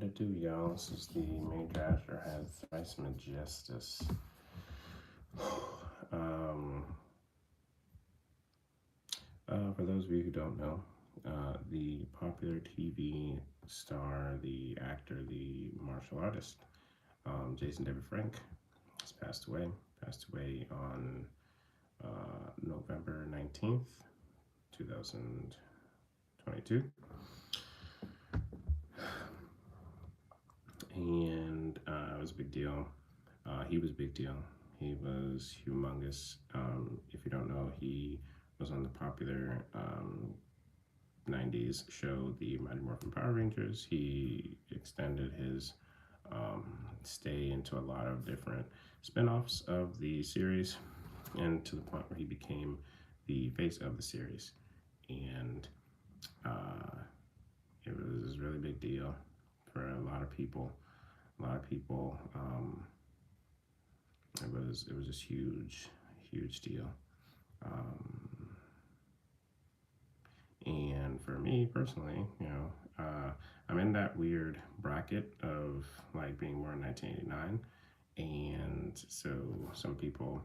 What it do, y'all? This is the major Astro had thrice majestus. um, for those of you who don't know, the popular TV star, the actor, the martial artist, Jason David Frank, has passed away. Passed away on November 19th, 2022. And it was a big deal. He was a big deal. He was humongous. If you don't know, he was on the popular 90s show, the Mighty Morphin Power Rangers. He extended his stay into a lot of different spin-offs of the series, and to the point where he became the face of the series. And it was a really big deal for a lot of people. It was just huge deal. And for me personally, I'm in that weird bracket of like being born in 1989, and so some people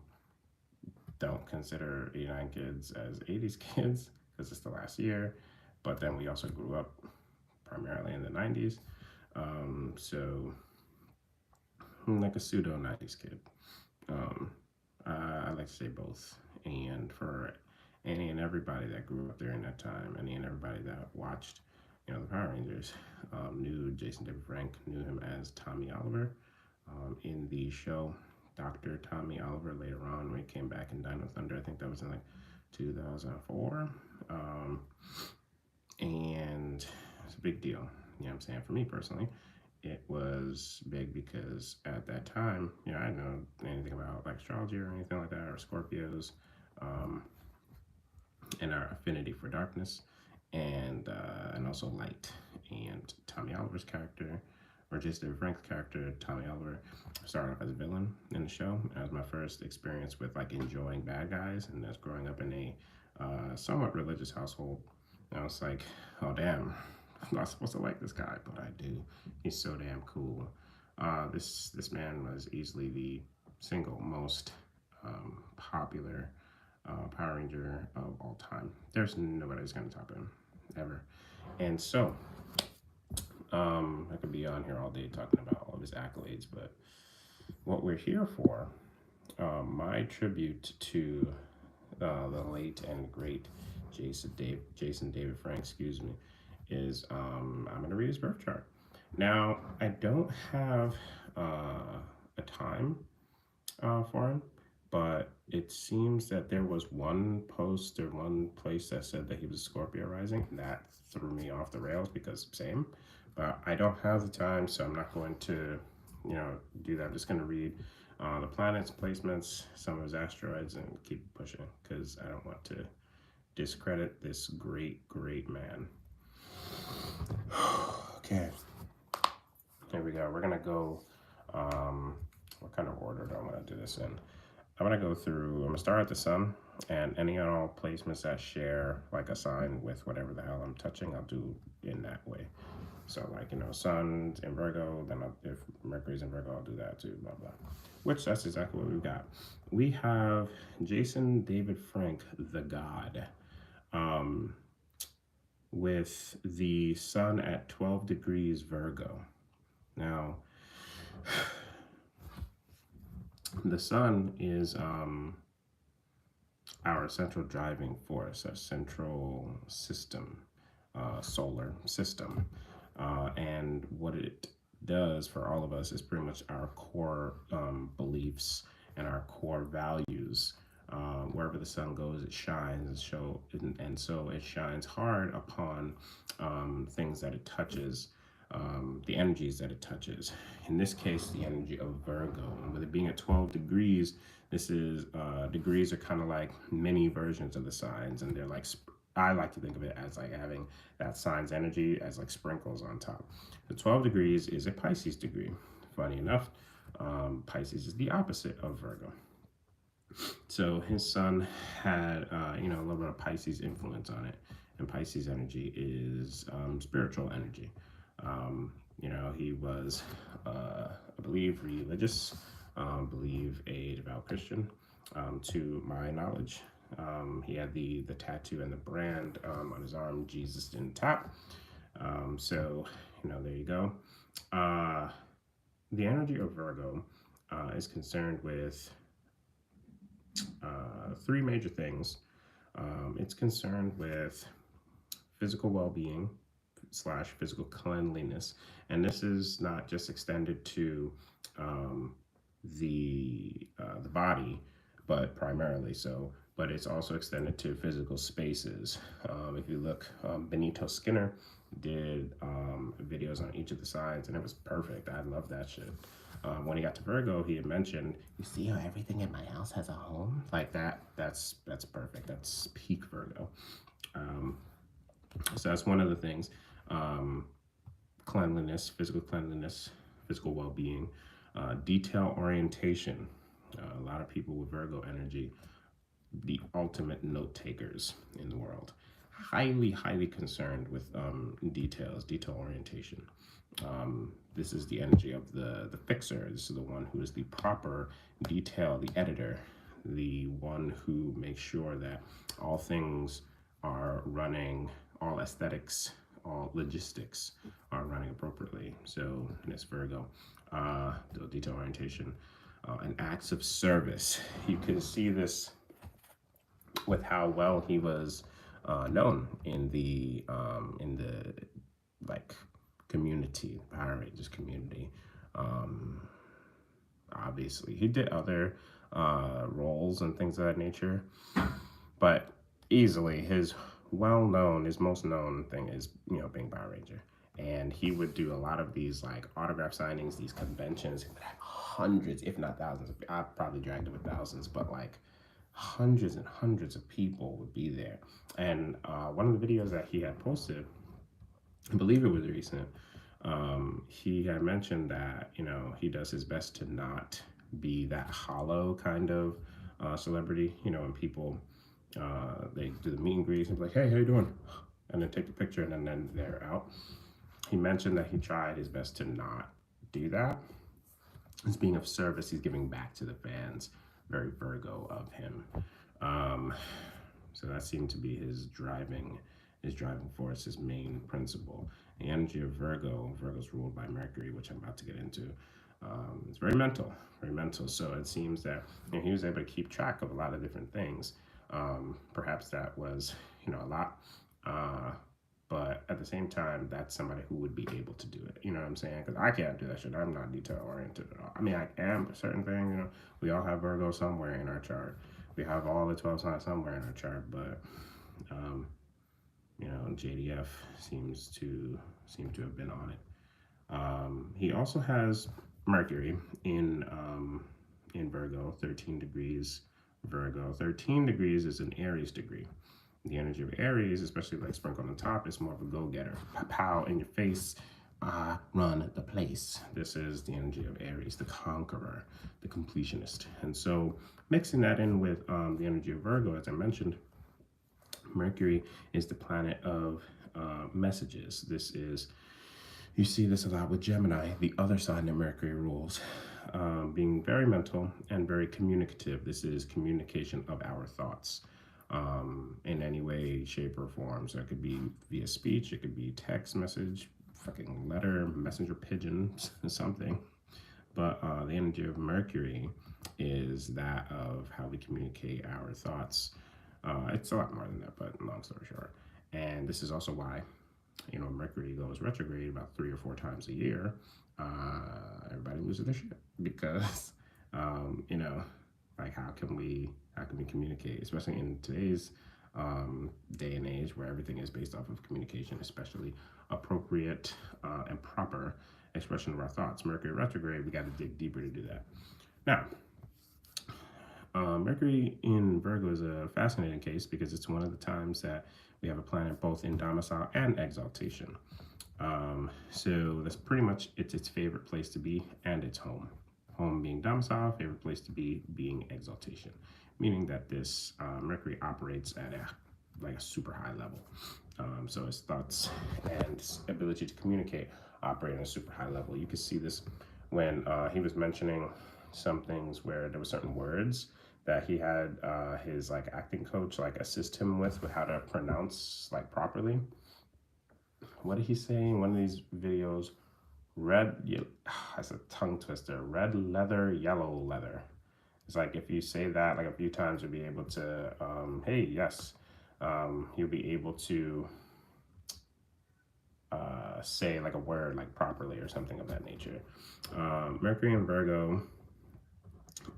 don't consider 89 kids as 80s kids because it's the last year, but then we also grew up primarily in the 90s, so I'm like a pseudo 90s kid. I like to say both, and for any and everybody that grew up during that time, any and everybody that watched, the Power Rangers, knew Jason David Frank, knew him as Tommy Oliver, in the show Dr. Tommy Oliver. Later on, when he came back in Dino Thunder, I think that was in like 2004, and it's a big deal. You know what I'm saying? For me personally, it was big because at that time, I didn't know anything about like astrology or anything like that, or Scorpios, and our affinity for darkness, and also light. And Tommy Oliver's character, or Jason David Frank's character, Tommy Oliver, started off as a villain in the show. That was my first experience with like enjoying bad guys, and that's growing up in a somewhat religious household. And I was like, oh damn, I'm not supposed to like this guy, but I do. He's so damn cool. This man was easily the single most popular Power Ranger of all time. There's nobody who's gonna top him, ever. And so, I could be on here all day talking about all of his accolades, but what we're here for, my tribute to the late and great Jason David Frank, is I'm going to read his birth chart. Now, I don't have a time for him, but it seems that there was one post or one place that said that he was Scorpio rising, and that threw me off the rails because same. But I don't have the time, so I'm not going to, do that. I'm just going to read the planets, placements, some of his asteroids, and keep pushing because I don't want to discredit this great man. Okay, here we go. We're gonna go, what kind of order do I want to do this in? I'm gonna go through, I'm gonna start at the sun, and any and all placements that share like a sign with whatever the hell I'm touching, I'll do in that way. So like, sun in Virgo, then if Mercury's in Virgo, I'll do that too, blah, blah. Which, that's exactly what we've got. We have Jason David Frank, the God, with the sun at 12 degrees Virgo. Now, the sun is our central driving force, our central system, solar system. And what it does for all of us is pretty much our core beliefs and our core values. Wherever the sun goes, it shines, and so it shines hard upon things that it touches, the energies that it touches. In this case, the energy of Virgo. And with it being at 12 degrees, this is, degrees are kind of like mini versions of the signs, and they're like, I like to think of it as like having that sign's energy as like sprinkles on top. The 12 degrees is a Pisces degree. Funny enough, Pisces is the opposite of Virgo. So his sun had, a little bit of Pisces influence on it. And Pisces energy is spiritual energy. You know, he was, I believe, religious, believe a devout Christian, to my knowledge. He had the tattoo and the brand on his arm, Jesus didn't tap. So, you know, there you go. The energy of Virgo is concerned with three major things. It's concerned with physical well-being slash physical cleanliness, and this is not just extended to the body, but primarily so. But it's also extended to physical spaces. If you look, Benito Skinner did videos on each of the signs, and it was perfect. I love that shit. When he got to Virgo, he had mentioned, "You see how everything in my house has a home like that? That's perfect. That's peak Virgo." So that's one of the things. Cleanliness, physical well-being, detail orientation. A lot of people with Virgo energy, the ultimate note takers in the world, highly concerned with detail orientation. This is the energy of the fixer. This is the one who is the proper detail, the editor, the one who makes sure that all things are running, all aesthetics, all logistics are running appropriately. So in this Virgo, the detail orientation, and acts of service. You can see this with how well he was known in the like community, Power Rangers community. Obviously, he did other roles and things of that nature, but easily his his most known thing is, you know, being Power Ranger. And he would do a lot of these like autograph signings, these conventions. He would have hundreds, if not thousands. I probably dragged it with thousands, but like hundreds and hundreds of people would be there. And one of the videos that he had posted, I believe it was recent, he had mentioned that, you know, he does his best to not be that hollow kind of celebrity. You know, when people they do the meet and greets and be like, "Hey, how you doing?" and then take the picture and then they're out. He mentioned that he tried his best to not do that. He's being of service. He's giving back to the fans. Very Virgo of him. So that seemed to be his driving force, his main principle. The energy of Virgo's ruled by Mercury, which I'm about to get into. It's very mental, very mental. So it seems that, you know, he was able to keep track of a lot of different things. Perhaps that was, you know, a lot. But at the same time, that's somebody who would be able to do it. You know what I'm saying? Because I can't do that shit. I'm not detail oriented at all. I mean, I am a certain thing. You know, we all have Virgo somewhere in our chart. We have all the 12 signs somewhere in our chart. But you know, JDF seems to have been on it. He also has Mercury in Virgo, 13 degrees Virgo. 13 degrees is an Aries degree. The energy of Aries, especially like sprinkle on the top, is more of a go-getter. Pow in your face, run the place. This is the energy of Aries, the conqueror, the completionist. And so mixing that in with the energy of Virgo, as I mentioned, Mercury is the planet of messages. This is, you see this a lot with Gemini, the other sign that Mercury rules, being very mental and very communicative. This is communication of our thoughts. In any way, shape, or form. So it could be via speech, it could be text message, fucking letter, messenger pigeon, something. But the energy of Mercury is that of how we communicate our thoughts. It's a lot more than that, but long story short. And this is also why, you know, Mercury goes retrograde about 3 or 4 times a year. Everybody loses their shit because, you know, like how can we communicate, especially in today's day and age where everything is based off of communication, especially appropriate and proper expression of our thoughts. Mercury retrograde, we got to dig deeper to do that. Now, Mercury in Virgo is a fascinating case because it's one of the times that we have a planet both in domicile and exaltation. So that's pretty much its favorite place to be and its home. Home being domicile, favorite place to be being exaltation, meaning that this Mercury operates at a super high level. So his thoughts and his ability to communicate operate on a super high level. You can see this when he was mentioning some things where there were certain words that he had his like acting coach like assist him with how to pronounce like properly. What did he say in one of these videos? That's a tongue twister. Red leather, yellow leather. It's like if you say that like a few times, you'll be able to, hey, yes, you'll be able to say like a word like properly or something of that nature. Mercury in Virgo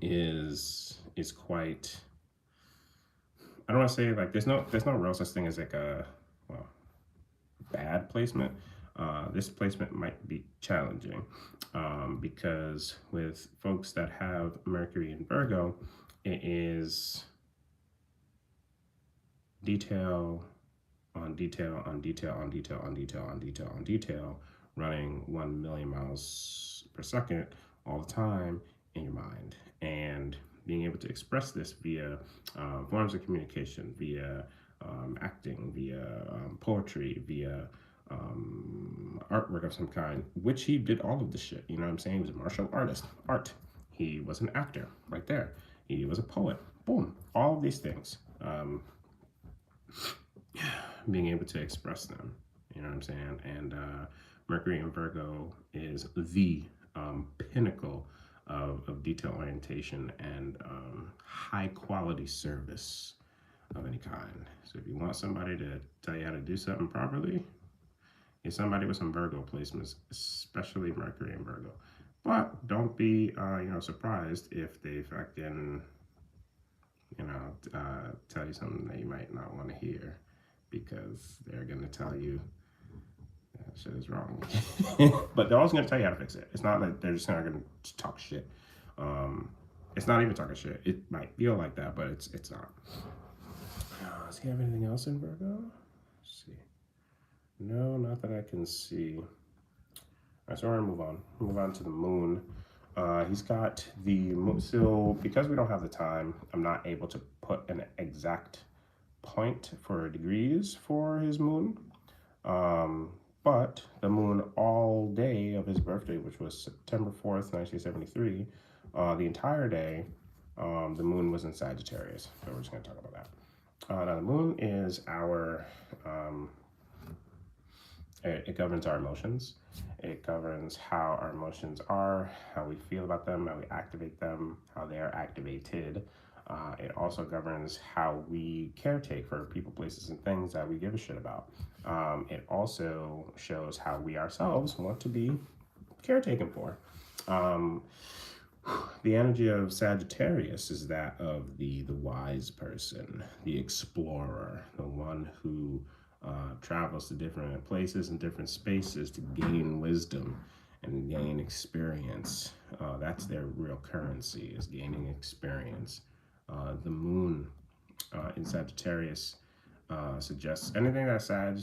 is quite. I don't want to say like there's no real such thing as like a well, bad placement. This placement might be challenging because with folks that have Mercury in Virgo, it is detail on detail on detail on detail on detail on detail on detail, running 1 million miles per second all the time in your mind. And being able to express this via forms of communication, via acting, via poetry, via artwork of some kind, which he did all of this shit. You know what I'm saying? He was a martial artist, art. He was an actor, right there. He was a poet. Boom. All of these things. Being able to express them. You know what I'm saying? And Mercury in Virgo is the pinnacle of detail orientation and high quality service of any kind. So if you want somebody to tell you how to do something properly, get somebody with some Virgo placements, especially Mercury in Virgo. But don't be surprised if they fucking tell you something that you might not want to hear, because they're gonna tell you that shit is wrong. But they're also gonna tell you how to fix it. It's not like they're just not gonna talk shit. It's not even talking shit. It might feel like that, but it's not. Does he have anything else in Virgo? Let's see. No, not that I can see. All right, so we're gonna move on. Move on to the moon. He's got the moon. So because we don't have the time, I'm not able to put an exact point for degrees for his moon. But the moon all day of his birthday, which was September 4th, 1973, the entire day, the moon was in Sagittarius. So we're just going to talk about that. Now, the moon is our, it governs our emotions. It governs how our emotions are, how we feel about them, how we activate them, how they are activated. It also governs how we caretake for people, places, and things that we give a shit about. It also shows how we ourselves want to be caretaken for. The energy of Sagittarius is that of the wise person, the explorer, the one who travels to different places and different spaces to gain wisdom and gain experience. That's their real currency, is gaining experience. The moon in Sagittarius suggests anything that Sag,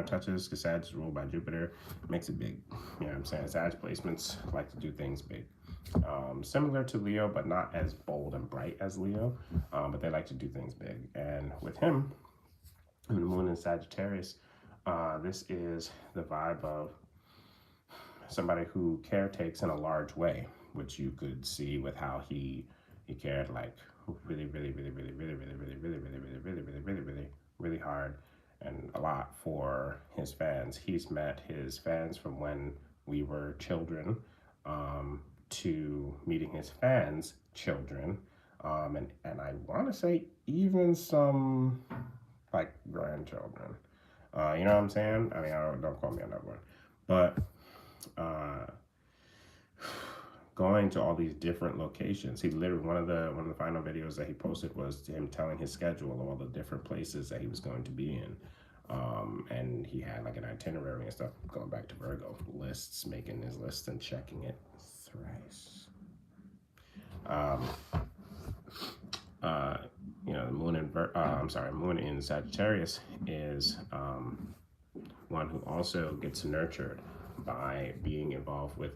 touches, because Sag is ruled by Jupiter, makes it big. You know what I'm saying? Sag placements like to do things big. Similar to Leo, but not as bold and bright as Leo, but they like to do things big. And with him, the moon in Sagittarius, this is the vibe of somebody who caretakes in a large way, which you could see with how he cared like really hard and a lot for his fans. He's met his fans from when we were children to meeting his fans' children, and I want to say even some like grandchildren. You know what I'm saying? I mean, don't call me on that one, but going to all these different locations. He literally, one of the final videos that he posted was him telling his schedule of all the different places that he was going to be in. And he had like an itinerary and stuff, going back to Virgo, lists, making his list and checking it thrice. The moon in Sagittarius is one who also gets nurtured by being involved with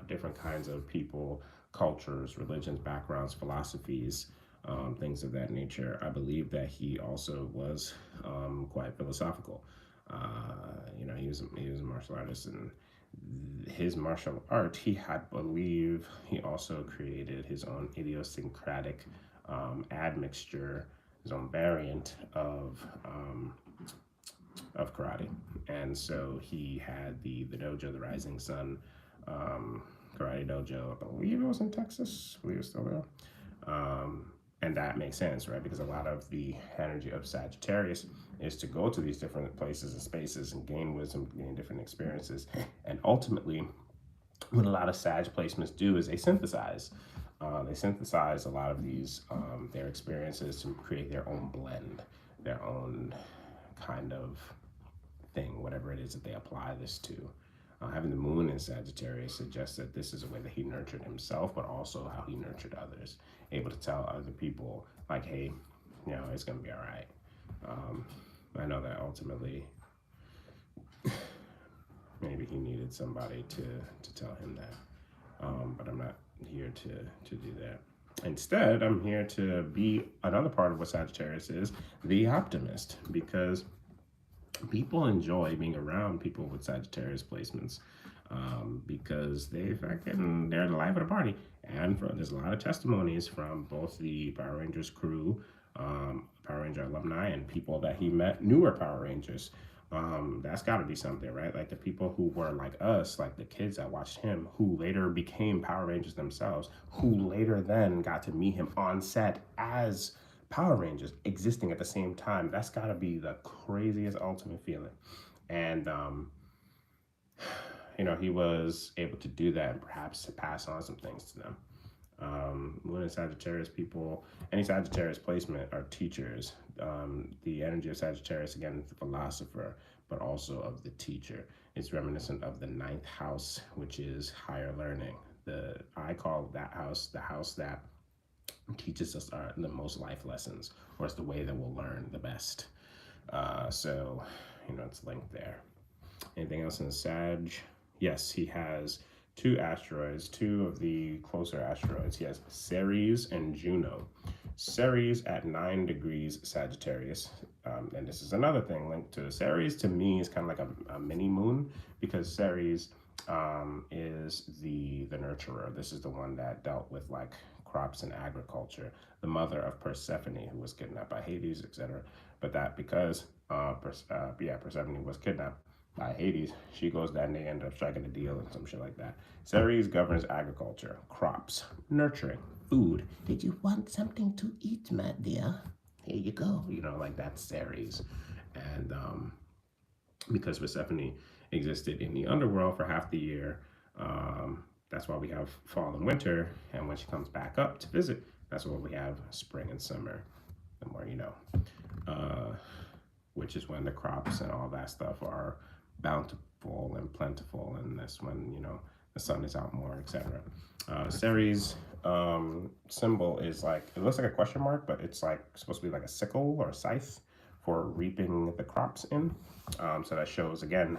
different kinds of people, cultures, religions, backgrounds, philosophies, things of that nature. I believe that he also was quite philosophical. he was a martial artist, and his martial art, believe he also created his own idiosyncratic admixture, his own variant of karate. And so he had the dojo, the Rising Sun Karate Dojo. I believe it was in Texas. I believe it's still there. And that makes sense, right? Because a lot of the energy of Sagittarius is to go to these different places and spaces and gain wisdom, gain different experiences. And ultimately, what a lot of Sag placements do is they synthesize. They synthesize a lot of these, their experiences to create their own blend, their own kind of thing, whatever it is that they apply this to. Having the moon in Sagittarius suggests that this is a way that he nurtured himself, but also how he nurtured others. Able to tell other people, like, hey, it's going to be all right. I know that ultimately, maybe he needed somebody to tell him that. But I'm not here to do that. Instead, I'm here to be another part of what Sagittarius is, the optimist, because people enjoy being around people with Sagittarius placements because they're the life of the party. And there's a lot of testimonies from both the Power Rangers crew, Power Ranger alumni, and people that he met, newer Power Rangers. That's got to be something, right? Like the people who were like us, like the kids that watched him, who later became Power Rangers themselves, who later then got to meet him on set as Power Rangers existing at the same time. That's got to be the craziest ultimate feeling. And he was able to do that and perhaps to pass on some things to them. Moon and Sagittarius people, any Sagittarius placement are teachers. The energy of Sagittarius, again, the philosopher, but also of the teacher. It's reminiscent of the 9th house, which is higher learning. I call that house the house that teaches us the most life lessons, or it's the way that we'll learn the best. So it's linked there. Anything else in Sag? Yes, he has 2 asteroids, 2 of the closer asteroids. He has Ceres and Juno. Ceres at 9 degrees Sagittarius. And this is another thing linked to Ceres. To me, is kind of like a mini moon, because Ceres is the nurturer. This is the one that dealt with like crops and agriculture, the mother of Persephone, who was kidnapped by Hades, etc. But that because Persephone was kidnapped by Hades, she goes down and they end up striking a deal and some shit like that. Ceres governs agriculture, crops, nurturing, food. Did you want something to eat, my dear? Here you go. Like that's Ceres. And because Persephone existed in the underworld for half the year, that's why we have fall and winter. And when she comes back up to visit, that's why we have spring and summer. The more you know. Which is when the crops and all that stuff are bountiful and plentiful, and that's when the sun is out more, etc. Ceres symbol is like, it looks like a question mark, but it's like supposed to be like a sickle or a scythe for reaping the crops in. So that shows again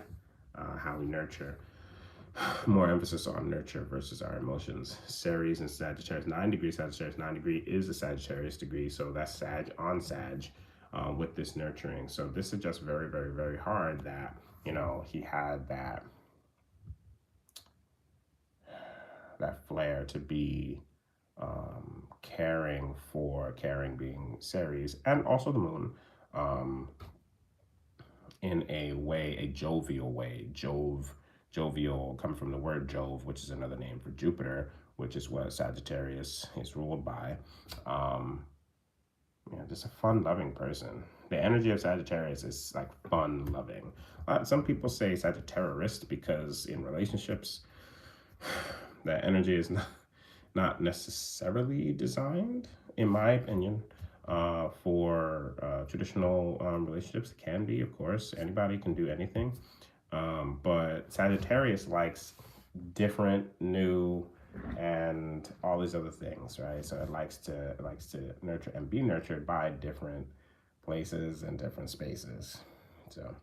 how we nurture. More emphasis on nurture versus our emotions. Ceres and Sagittarius, 9 degrees Sagittarius, 9 degree is a Sagittarius degree, so that's Sag on Sag with this nurturing. So this is just very, very, very hard that he had that flair to be caring being Ceres, and also the moon, in a way, a jovial way. Jovial coming from the word Jove, which is another name for Jupiter, which is what Sagittarius is ruled by. Just a fun-loving person. The energy of Sagittarius is like fun-loving. Some people say Sagittarius because in relationships, that energy is not necessarily designed, in my opinion, for traditional relationships. It can be, of course. Anybody can do anything. But Sagittarius likes different, new, and all these other things, right? So it likes to nurture and be nurtured by different places and different spaces. So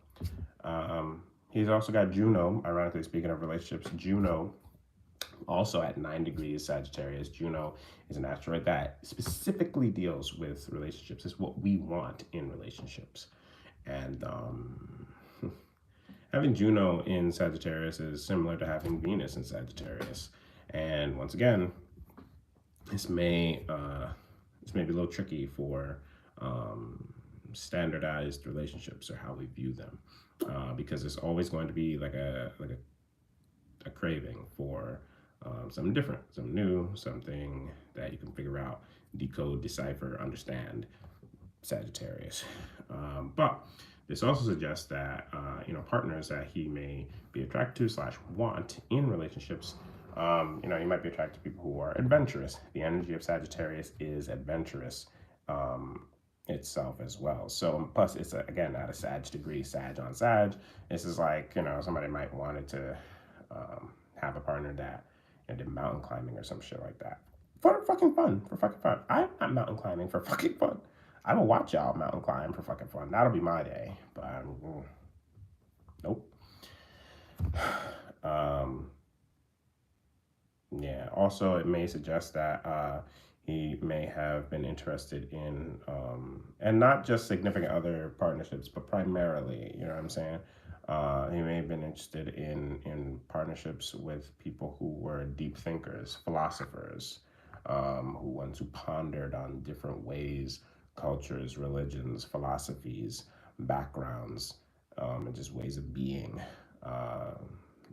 he's also got Juno, ironically speaking of relationships, Juno also at 9 degrees Sagittarius. Juno is an asteroid that specifically deals with relationships. It's what we want in relationships. And Having Juno in Sagittarius is similar to having Venus in Sagittarius. And once again, this may be a little tricky for standardized relationships or how we view them, because it's always going to be like a craving for something different, something new, something that you can figure out, decode, decipher, understand. Sagittarius. But this also suggests that partners that he may be attracted to slash want in relationships. You might be attracted to people who are adventurous. The energy of Sagittarius is adventurous itself as well. So plus it's again at a Sag degree, Sag on Sag. This is like somebody might wanted to have a partner that did mountain climbing or some shit like that for fucking fun. For fucking fun. I'm not mountain climbing for fucking fun. I will watch y'all mountain climb for fucking fun. That'll be my day. But nope. Yeah. Also, it may suggest that he may have been interested in, and not just significant other partnerships, but primarily, you know what I'm saying? He may have been interested in partnerships with people who were deep thinkers, philosophers, who pondered on different ways, cultures, religions, philosophies, backgrounds, and just ways of being uh,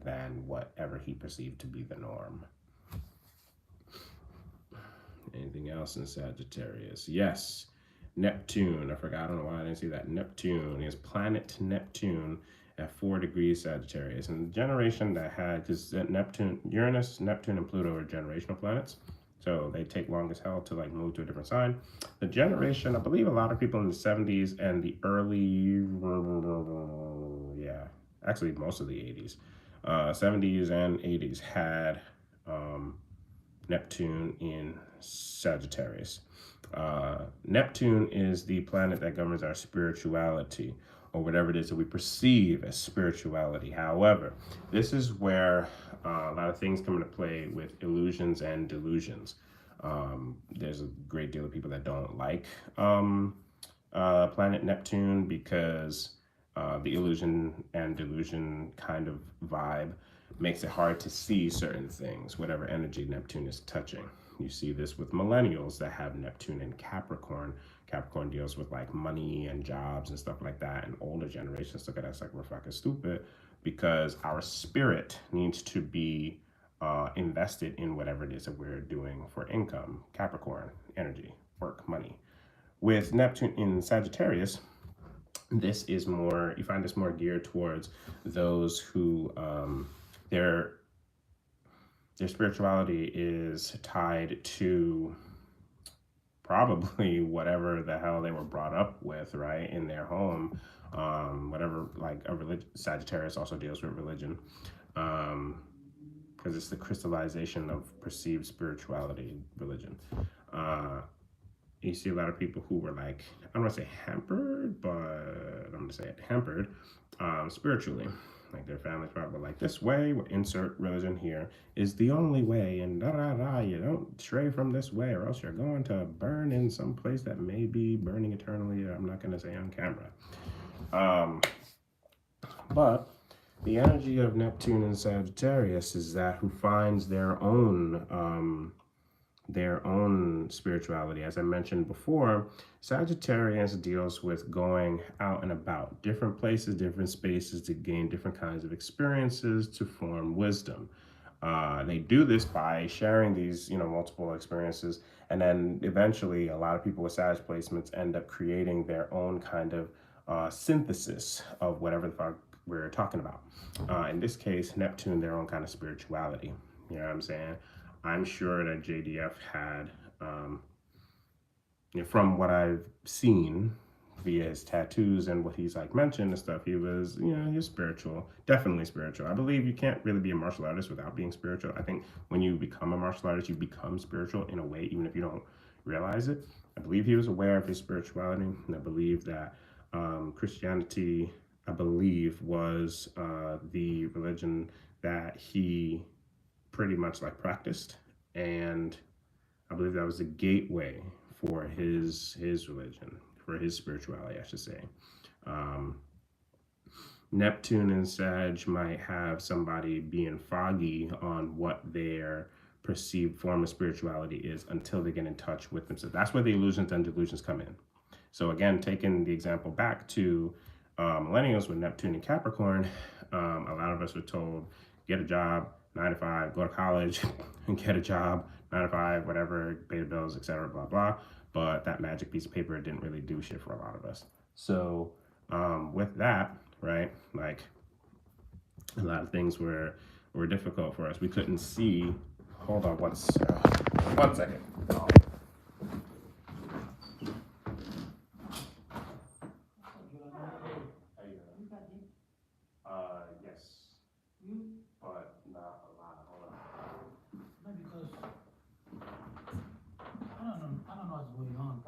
than whatever he perceived to be the norm. Anything else in Sagittarius? Yes, Neptune. I forgot. I don't know why I didn't see that. Neptune is planet Neptune at 4 degrees Sagittarius. And the generation that had, because Neptune, Uranus, Neptune, and Pluto are generational planets. So they take long as hell to like move to a different sign. The generation, I believe a lot of people in the 70s and the early, yeah, actually most of the 80s, 70s and 80s had Neptune in Sagittarius. Neptune is the planet that governs our spirituality, or whatever it is that we perceive as spirituality. However, this is where a lot of things come into play with illusions and delusions. There's a great deal of people that don't like planet Neptune because the illusion and delusion kind of vibe makes it hard to see certain things, whatever energy Neptune is touching. You see this with millennials that have Neptune in Capricorn. Capricorn deals with like money and jobs and stuff like that. And older generations look at us like we're fucking stupid because our spirit needs to be invested in whatever it is that we're doing for income. Capricorn energy, work, money. With Neptune in Sagittarius, this is more, you find this more geared towards those who their spirituality is tied to probably whatever the hell they were brought up with, right, in their home. Whatever, like a religion. Sagittarius also deals with religion, because it's the crystallization of perceived spirituality, religion. You see a lot of people who were like, I don't want to say hampered, but I'm going to say it hampered spiritually. Like their families probably like, this way, insert religion here, is the only way, and da da da, you don't stray from this way, or else you're going to burn in some place that may be burning eternally. I'm not going to say on camera. But the energy of Neptune and Sagittarius is that who finds their own spirituality. As I mentioned before, Sagittarius deals with going out and about, different places, different spaces to gain different kinds of experiences to form wisdom. They do this by sharing these, multiple experiences, and then eventually, a lot of people with Sag placements end up creating their own kind of synthesis of whatever the fuck we're talking about. In this case, Neptune, their own kind of spirituality. You know what I'm saying? I'm sure that JDF had, from what I've seen via his tattoos and what he's like mentioned and stuff, he was, he's spiritual, definitely spiritual. I believe you can't really be a martial artist without being spiritual. I think when you become a martial artist, you become spiritual in a way, even if you don't realize it. I believe he was aware of his spirituality, and I believe that Christianity, I believe, was the religion that he pretty much like practiced, and I believe that was the gateway for his religion, for his spirituality, I should say. Neptune and Sag might have somebody being foggy on what their perceived form of spirituality is until they get in touch with themselves. That's where the illusions and delusions come in. So again, taking the example back to millennials with Neptune and Capricorn, a lot of us were told, get a job, 9 to 5, go to college, and get a job, 9 to 5, whatever, pay the bills, etc., blah, blah. But that magic piece of paper didn't really do shit for a lot of us. So with that, right, like a lot of things were difficult for us. We couldn't see. Hold on, one second. Yes, but not a lot. Hold on. No, because I don't know what's going on.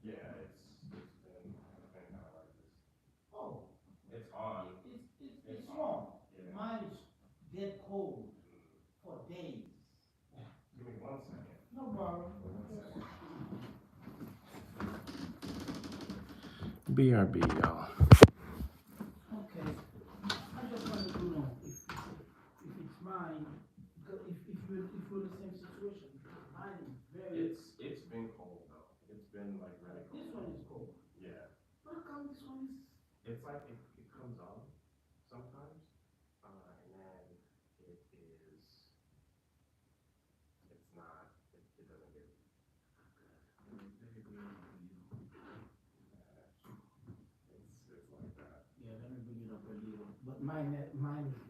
Yeah, it's been kind of like this. Oh, It's on. it's wrong. Yeah. Mine is dead cold for days. Give me 1 second. No problem. BRB, y'all. Okay. I just wanted to know if it's mine, because if you're in the same situation, mine is very. It's been cold though. It's been like really cold. This one is cold. Yeah. How come this one is? It's like it comes on sometimes, and then it is. It's not. It doesn't get. It's like that. Yeah, let me bring it up a little. But mine is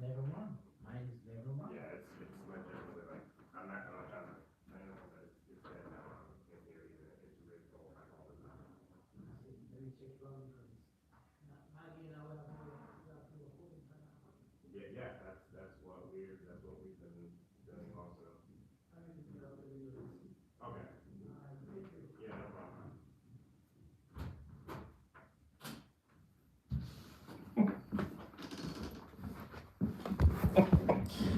never on. Mine is never on. Yeah, it's legitimately like I'm not trying to. I know that it's dead now. In here either. It's really cold like all the time. Let me check it out because Maggie and I will have to hold it. Yeah. That's what we've been doing also. Let me bring it up a little. Okay. Thank you. Yeah, no problem.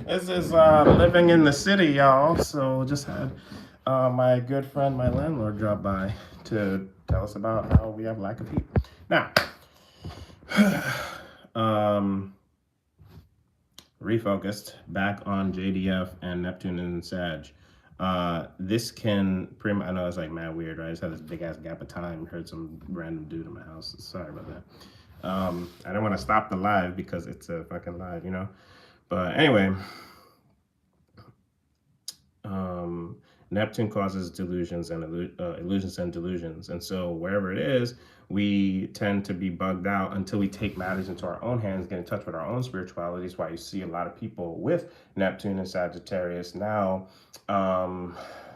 This is living in the city, y'all. So just had my good friend, my landlord, drop by to tell us about how we have lack of heat. Now, refocused back on JDF and Neptune and Sag. This can pretty much, I know it's like mad weird, right? I just had this big ass gap of time, heard some random dude in my house. Sorry about that. I don't want to stop the live because it's a fucking live, you know? But anyway, Neptune causes delusions and illusions and delusions. And so wherever it is, we tend to be bugged out until we take matters into our own hands, get in touch with our own spirituality. That's why you see a lot of people with Neptune and Sagittarius now,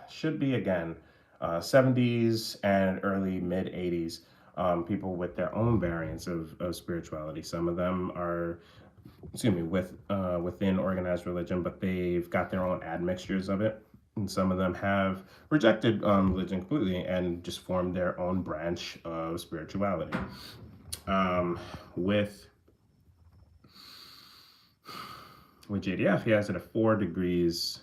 should be again, 70s and early mid 80s, people with their own variants of spirituality. Some of them are within organized religion, but they've got their own admixtures of it. And some of them have rejected religion completely and just formed their own branch of spirituality. With JDF, he has it at 4 degrees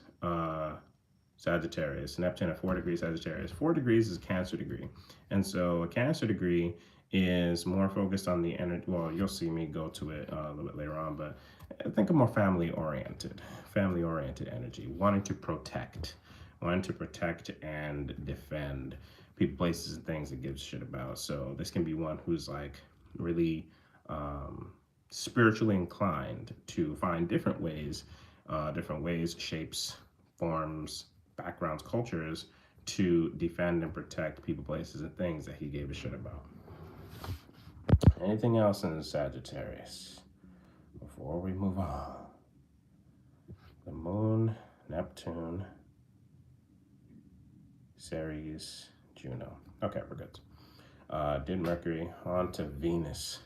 Sagittarius, Neptune at 4 degrees Sagittarius. 4 degrees is a Cancer degree. And so a Cancer degree is more focused on the energy. Well, you'll see me go to it a little bit later on, but I think of more family-oriented energy, wanting to protect and defend people, places, and things it gives shit about. So this can be one who's like really spiritually inclined to find different ways, shapes, forms, backgrounds, cultures to defend and protect people, places, and things that he gave a shit about. Anything else in Sagittarius before we move on? The Moon, Neptune, Ceres, Juno. Okay, we're good. Did Mercury on to Venus.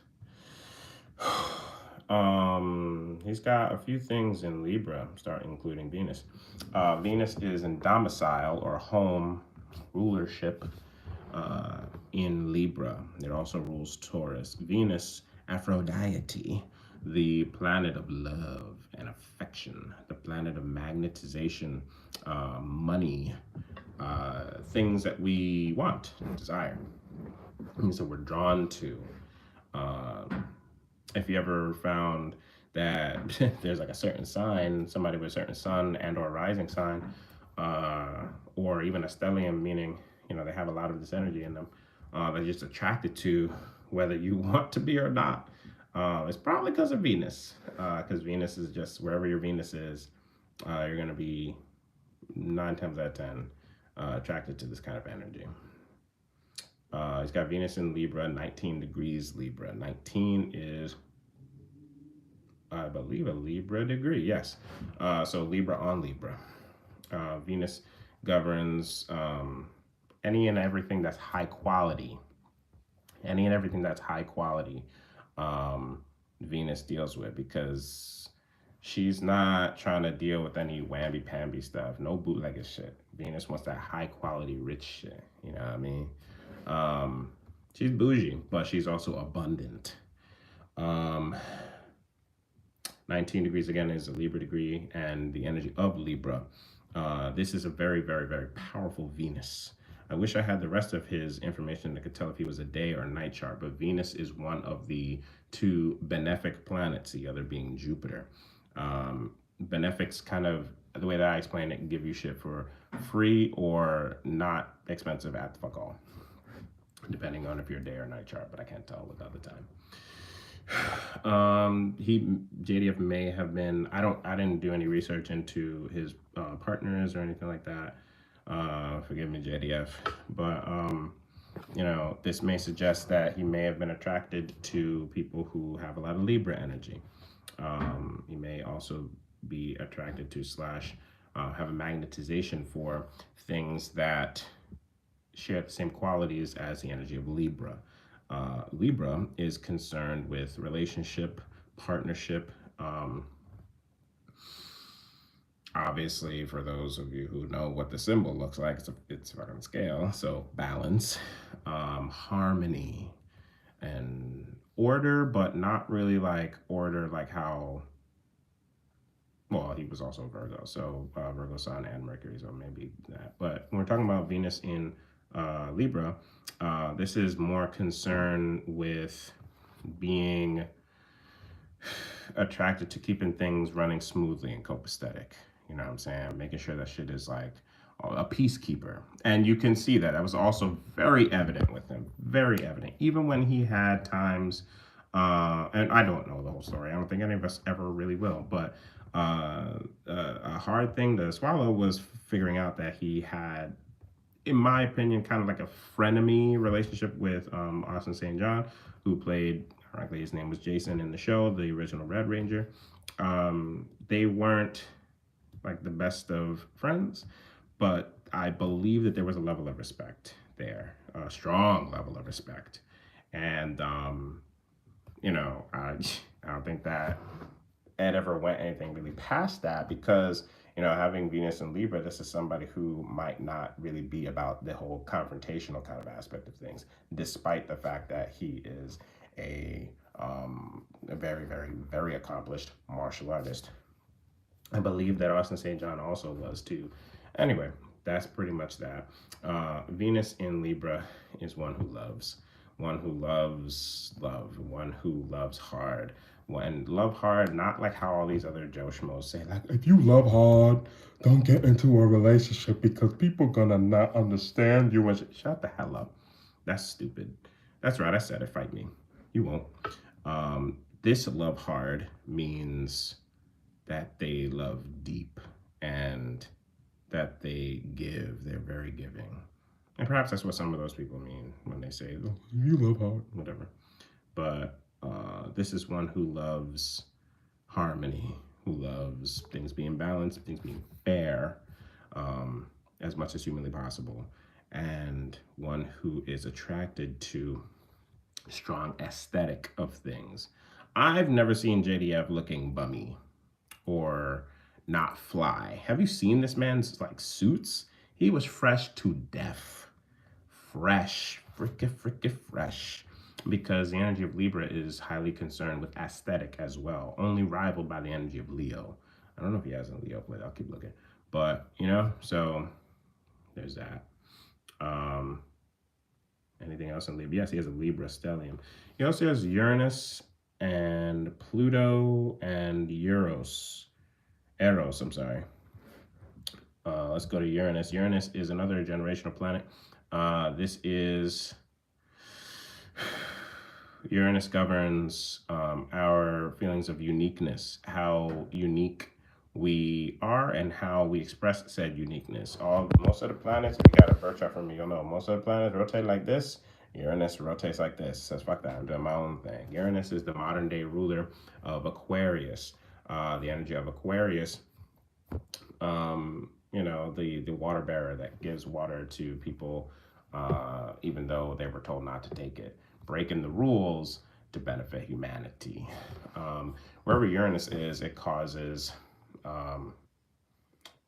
He's got a few things in Libra, including Venus. Venus is in domicile or home rulership in Libra. It also rules Taurus. Venus, Aphrodite, the planet of love and affection, the planet of magnetization, money, things that we want and desire. So we're drawn to. Uh, if you ever found that there's like a certain sign, somebody with a certain sun and or rising sign, uh, or even a stellium, meaning they have a lot of this energy in them, they're just attracted to whether you want to be or not. It's probably because of Venus, because Venus is just wherever your Venus is, you're gonna be 9 times out of 10 attracted to this kind of energy. He's got Venus in Libra, 19 degrees Libra. 19 is, I believe, a Libra degree. Yes. So Libra on Libra. Venus governs any and everything that's high quality. Any and everything that's high quality, Venus deals with, because she's not trying to deal with any whamby pamby stuff. No bootlegged shit. Venus wants that high quality, rich shit. You know what I mean? She's bougie, but she's also abundant. Um, 19 degrees again is a Libra degree, and the energy of Libra. This is a very, very, very powerful Venus. I wish I had the rest of his information that could tell if he was a day or night chart, but Venus is one of the two benefic planets, the other being Jupiter. Benefics, kind of the way that I explain it, can give you shit for free or not expensive at the fuck all, depending on if you're a day or night chart, but I can't tell without the time. JDF may have been. I didn't do any research into his partners or anything like that. Forgive me, JDF, but this may suggest that he may have been attracted to people who have a lot of Libra energy. He may also be attracted to slash have a magnetization for things that share the same qualities as the energy of Libra. Libra is concerned with relationship, partnership. Obviously, for those of you who know what the symbol looks like, it's fucking scale. So balance, harmony, and order, but not really like order like how. Well, he was also Virgo, so Virgo Sun and Mercury, so maybe that. But when we're talking about Venus in Libra, this is more concerned with being attracted to keeping things running smoothly and copacetic. You know what I'm saying? Making sure that shit is like a peacekeeper. And you can see that. That was also very evident with him. Very evident. Even when he had times, and I don't know the whole story. I don't think any of us ever really will. But a hard thing to swallow was figuring out that he had, in my opinion, kind of like a frenemy relationship with Austin St. John, who played, frankly, his name was Jason in the show, the original Red Ranger. They weren't like the best of friends, but I believe that there was a level of respect there, a strong level of respect. And, I don't think that Ed ever went anything really past that, because having Venus and Libra, this is somebody who might not really be about the whole confrontational kind of aspect of things, despite the fact that he is a very, very, very accomplished martial artist. I believe that Austin St. John also was too. Anyway, that's pretty much that. Venus in Libra is one who loves love, one who loves hard. And love hard, not like how all these other Joe Schmoes say, like, if you love hard, don't get into a relationship because people gonna not understand you. And shut the hell up. That's stupid. That's right, I said it, fight me. You won't. This love hard means that they love deep and that they give. They're very giving. And perhaps that's what some of those people mean when they say, oh, you love hard, whatever. But this is one who loves harmony, who loves things being balanced, things being fair, as much as humanly possible, and one who is attracted to strong aesthetic of things. I've never seen JDF looking bummy or not fly. Have you seen this man's like suits? He was fresh to death. Fresh, fricka fresh. Because the energy of Libra is highly concerned with aesthetic as well, only rivaled by the energy of Leo. I don't know if he has a Leo plate, I'll keep looking. But, so there's that. Anything else in Libra? Yes, he has a Libra stellium. He also has Uranus and Pluto and Eros, I'm sorry. Let's go to Uranus. Uranus is another generational planet. This is Uranus governs our feelings of uniqueness, how unique we are, and how we express said uniqueness. Most of the planets, if you got a birth chart from me, you'll know most of the planets rotate like this. Uranus rotates like this. Says fuck that, I'm doing my own thing. Uranus is the modern day ruler of Aquarius. The energy of Aquarius, the water bearer that gives water to people, even though they were told not to take it, breaking the rules to benefit humanity. Wherever Uranus is, it causes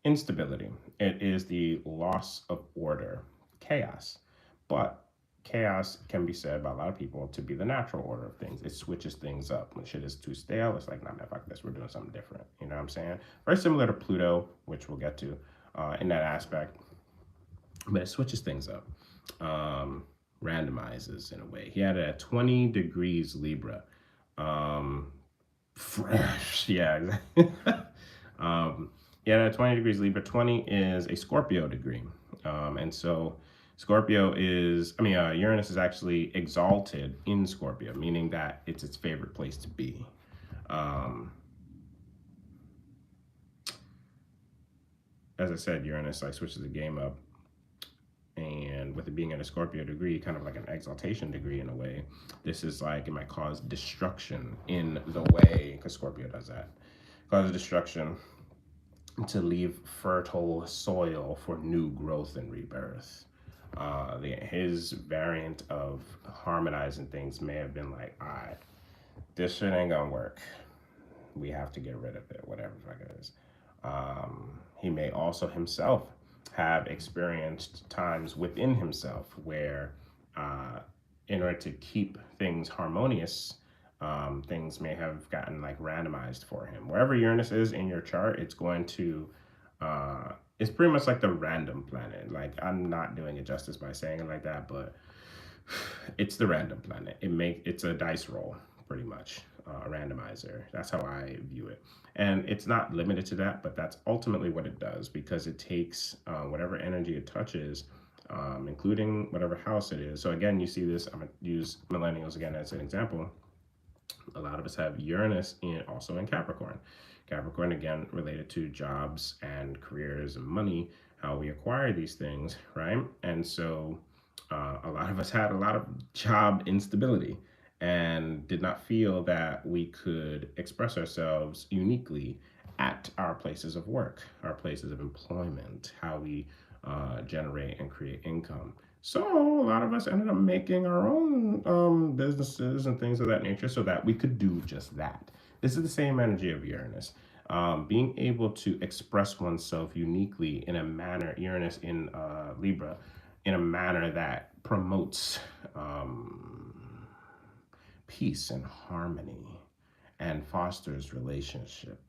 instability. It is the loss of order, chaos. But chaos can be said by a lot of people to be the natural order of things. It switches things up. When shit is too stale, it's like, nah, man, fuck this. We're doing something different. You know what I'm saying? Very similar to Pluto, which we'll get to in that aspect. But it switches things up, randomizes in a way. He had a 20 degrees Libra. Fresh, yeah, exactly. Yeah, that 20 degrees Libra. 20 is a Scorpio degree. And so Scorpio is, Uranus is actually exalted in Scorpio, meaning that it's its favorite place to be. As I said, Uranus like switches the game up. And with it being in a Scorpio degree, kind of like an exaltation degree in a way, this is like, it might cause destruction in the way, because Scorpio does that. Cause destruction to leave fertile soil for new growth and rebirth. His variant of harmonizing things may have been like, all right, this shit ain't gonna work. We have to get rid of it, whatever the fuck it is. He may also himself have experienced times within himself where, in order to keep things harmonious, things may have gotten like randomized for him. Wherever Uranus is in your chart, it's going to, it's pretty much like the random planet. Like, I'm not doing it justice by saying it like that, but it's the random planet. It's a dice roll, pretty much, a randomizer. That's how I view it. And it's not limited to that, but that's ultimately what it does, because it takes whatever energy it touches, including whatever house it is. So again, you see this, I'm gonna use millennials again as an example. A lot of us have Uranus also in Capricorn. Capricorn, again, related to jobs and careers and money, how we acquire these things, right? And so a lot of us had a lot of job instability and did not feel that we could express ourselves uniquely at our places of work, our places of employment, how we generate and create income. So a lot of us ended up making our own businesses and things of that nature so that we could do just that. This is the same energy of Uranus. Being able to express oneself uniquely in a manner, Uranus in Libra, in a manner that promotes peace and harmony and fosters relationship.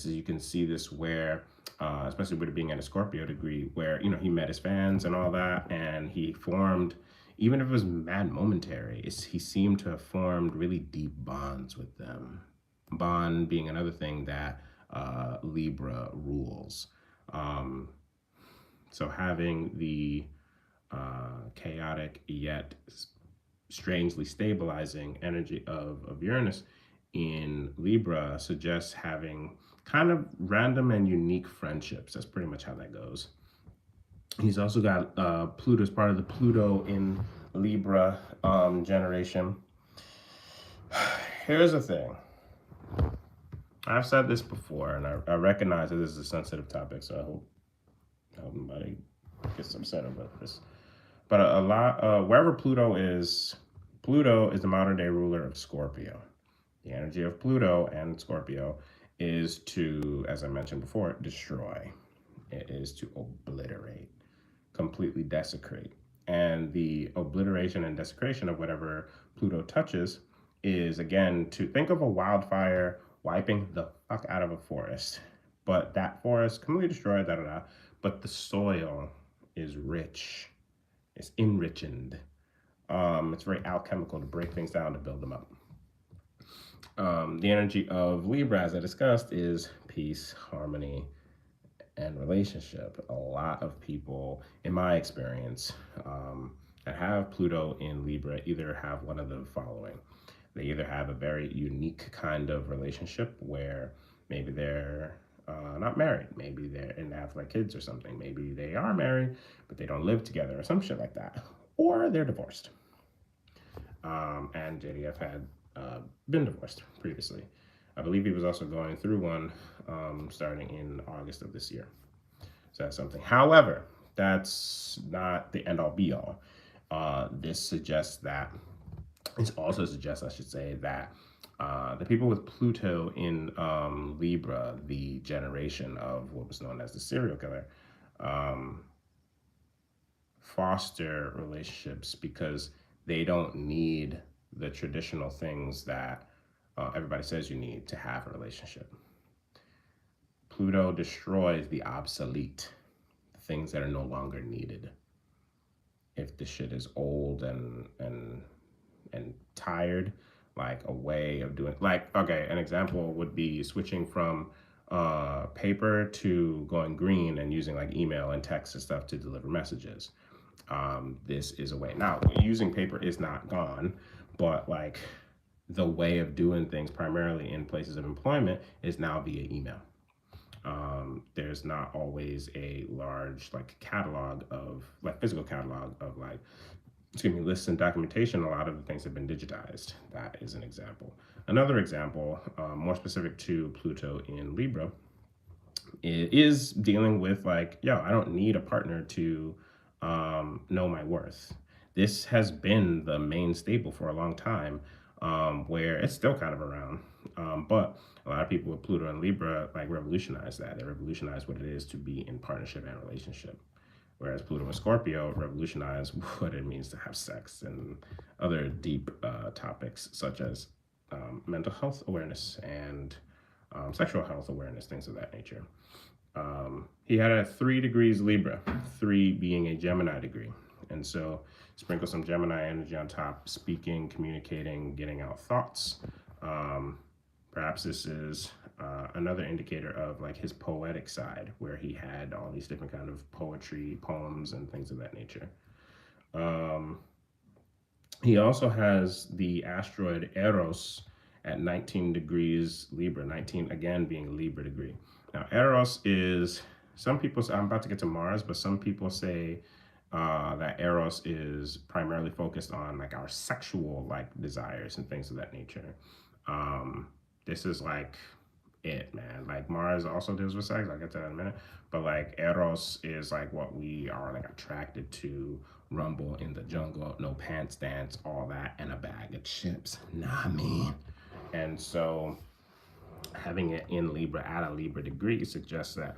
You can see this where, especially with it being at a Scorpio degree, where, he met his fans and all that, and he formed, even if it was mad momentary, he seemed to have formed really deep bonds with them. Bond being another thing that Libra rules. So having the chaotic yet strangely stabilizing energy of Uranus in Libra suggests having kind of random and unique friendships. That's pretty much how that goes. He's also got Pluto as part of the Pluto in Libra generation. Here's the thing. I've said this before, and I recognize that this is a sensitive topic, so I hope nobody gets upset about this. But wherever Pluto is the modern day ruler of Scorpio. The energy of Pluto and Scorpio is to, as I mentioned before, destroy. It is to obliterate, completely desecrate. And the obliteration and desecration of whatever Pluto touches is, again, to think of a wildfire wiping the fuck out of a forest. But that forest completely destroyed, but the soil is rich, it's enriched, It's very alchemical to break things down to build them up. The energy of Libra, as I discussed, is peace, harmony, and relationship. A lot of people, in my experience, that have Pluto in Libra either have one of the following. They either have a very unique kind of relationship where maybe they're not married, maybe they're and they have like kids or something, maybe they are married but they don't live together or some shit like that, or they're divorced. And JDF had been divorced previously. I believe he was also going through one starting in August of this year. So that's something. However, that's not the end all be all. This suggests that, it also suggests, I should say, that the people with Pluto in Libra, the generation of what was known as the serial killer, foster relationships because they don't need the traditional things that everybody says you need to have a relationship. Pluto destroys the obsolete, the things that are no longer needed. If the shit is old and tired, like a way of doing, like, okay, an example would be switching from paper to going green and using like email and text and stuff to deliver messages. This is a way. Now, using paper is not gone, but like the way of doing things primarily in places of employment is now via email. There's not always a large like catalog of like physical catalog of like, excuse me, lists and documentation. A lot of the things have been digitized. That is an example. Another example, more specific to Pluto in Libra, is dealing with like, yo, I don't need a partner to know my worth. This has been the main staple for a long time, where it's still kind of around. But a lot of people with Pluto and Libra like revolutionized that. They revolutionized what it is to be in partnership and relationship. Whereas Pluto and Scorpio revolutionized what it means to have sex and other deep topics such as mental health awareness and sexual health awareness, things of that nature. He had a 3 degrees Libra, 3 being a Gemini degree. And so sprinkle some Gemini energy on top, speaking, communicating, getting out thoughts. Perhaps this is another indicator of like his poetic side, where he had all these different kind of poetry, poems, and things of that nature. He also has the asteroid Eros at 19 degrees Libra, 19 again being a Libra degree. Now, Eros is, some people say, I'm about to get to Mars, but some people say that Eros is primarily focused on like our sexual like desires and things of that nature. This is like it, man. Like Mars also deals with sex. I'll get to that in a minute. But like Eros is like what we are like attracted to. Rumble in the jungle, no pants dance, all that, and a bag of chips. Nah, man. And so having it in Libra at a Libra degree suggests that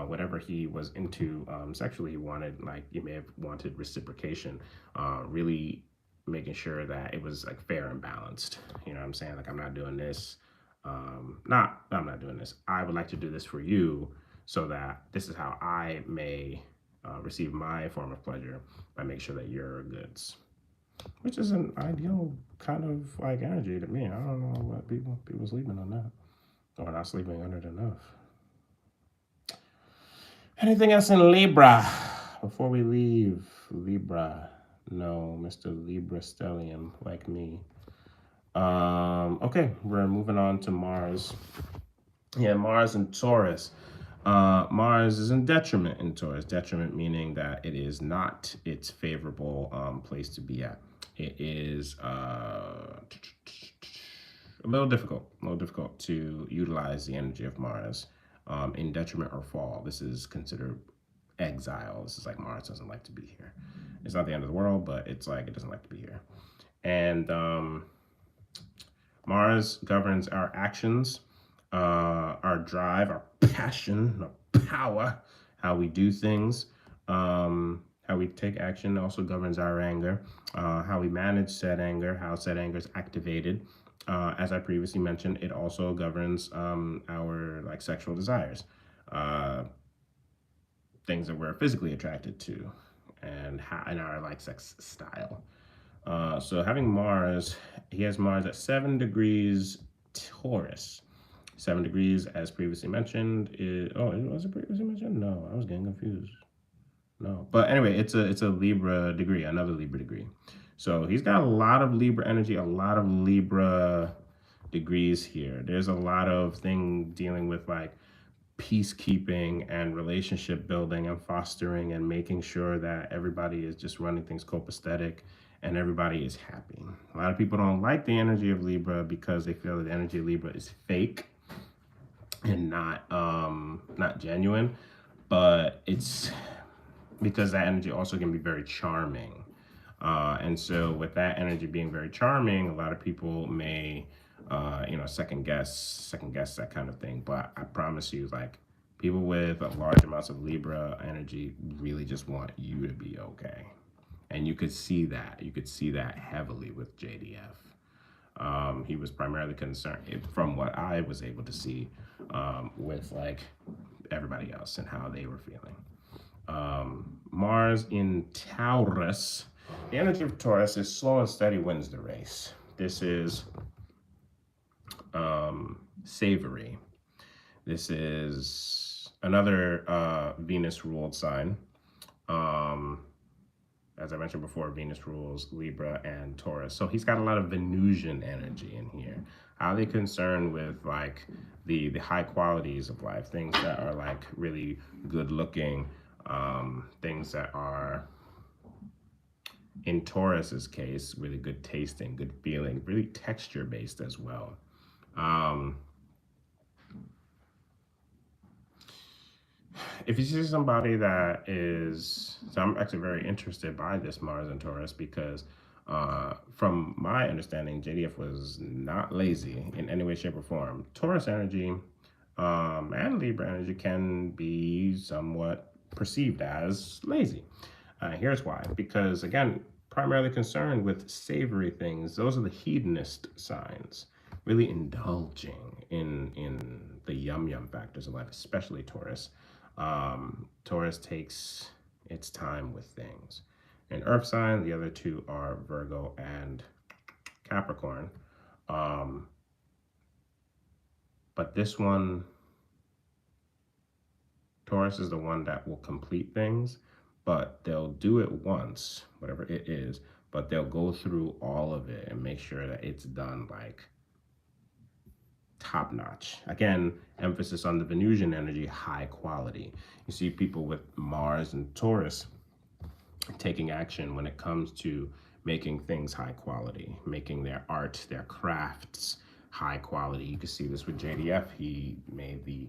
whatever he was into sexually, he wanted, like, you may have wanted reciprocation, really making sure that it was like fair and balanced. You know what I'm saying? Like, I'm not doing this. I'm not doing this. I would like to do this for you so that this is how I may receive my form of pleasure by making sure that you're goods. Which is an ideal kind of like energy to me. I don't know what people sleeping on that. Or not sleeping on it enough. Anything else in Libra before we leave Libra? No, Mr. Libra Stellium, like me. Okay, we're moving on to Mars. Yeah, Mars and Taurus. Mars is in detriment in Taurus. Detriment meaning that it is not its favorable place to be at. It is a little difficult to utilize the energy of Mars in detriment or fall. This is considered exile. This is like Mars doesn't like to be here. It's not the end of the world, but it's like it doesn't like to be here. And Mars governs our actions, our drive, our passion, our power, how we do things, how we take action. Also governs our anger, how we manage said anger, how said anger is activated. As I previously mentioned, it also governs our like sexual desires, things that we're physically attracted to, and how, and our like sex style. So having Mars, he has Mars at 7 degrees Taurus. 7 degrees, as previously mentioned, is, oh, was it previously mentioned? No, I was getting confused. No, but anyway, it's a Libra degree, another Libra degree. So he's got a lot of Libra energy, a lot of Libra degrees here. There's a lot of thing dealing with like peacekeeping and relationship building and fostering and making sure that everybody is just running things copacetic and everybody is happy. A lot of people don't like the energy of Libra because they feel that the energy of Libra is fake and not genuine, but it's because that energy also can be very charming. And so with that energy being very charming, a lot of people may, second guess that kind of thing. But I promise you, like people with large amounts of Libra energy really just want you to be okay. And you could see that. You could see that heavily with JDF. He was primarily concerned, from what I was able to see, with like everybody else and how they were feeling. Mars in Taurus. The energy of Taurus is slow and steady wins the race. This is savory. This is another Venus ruled sign. As I mentioned before, Venus rules Libra and Taurus. So he's got a lot of Venusian energy in here. How are they concerned with like the high qualities of life, things that are like really good looking, things that are in Taurus's case, really good tasting, good feeling, really texture based as well. If you see somebody that is, so I'm actually very interested by this Mars and Taurus because, from my understanding, JDF was not lazy in any way, shape, or form. Taurus energy and Libra energy can be somewhat perceived as lazy. Here's why. Because again, primarily concerned with savory things. Those are the hedonist signs. Really indulging in the yum yum factors of life, especially Taurus. Taurus takes its time with things. And Earth sign, the other two are Virgo and Capricorn. But this one, Taurus is the one that will complete things, but they'll do it once, whatever it is, but they'll go through all of it and make sure that it's done like top notch. Again, emphasis on the Venusian energy, high quality. You see people with Mars and Taurus taking action when it comes to making things high quality, making their art, their crafts high quality. You can see this with JDF. He made the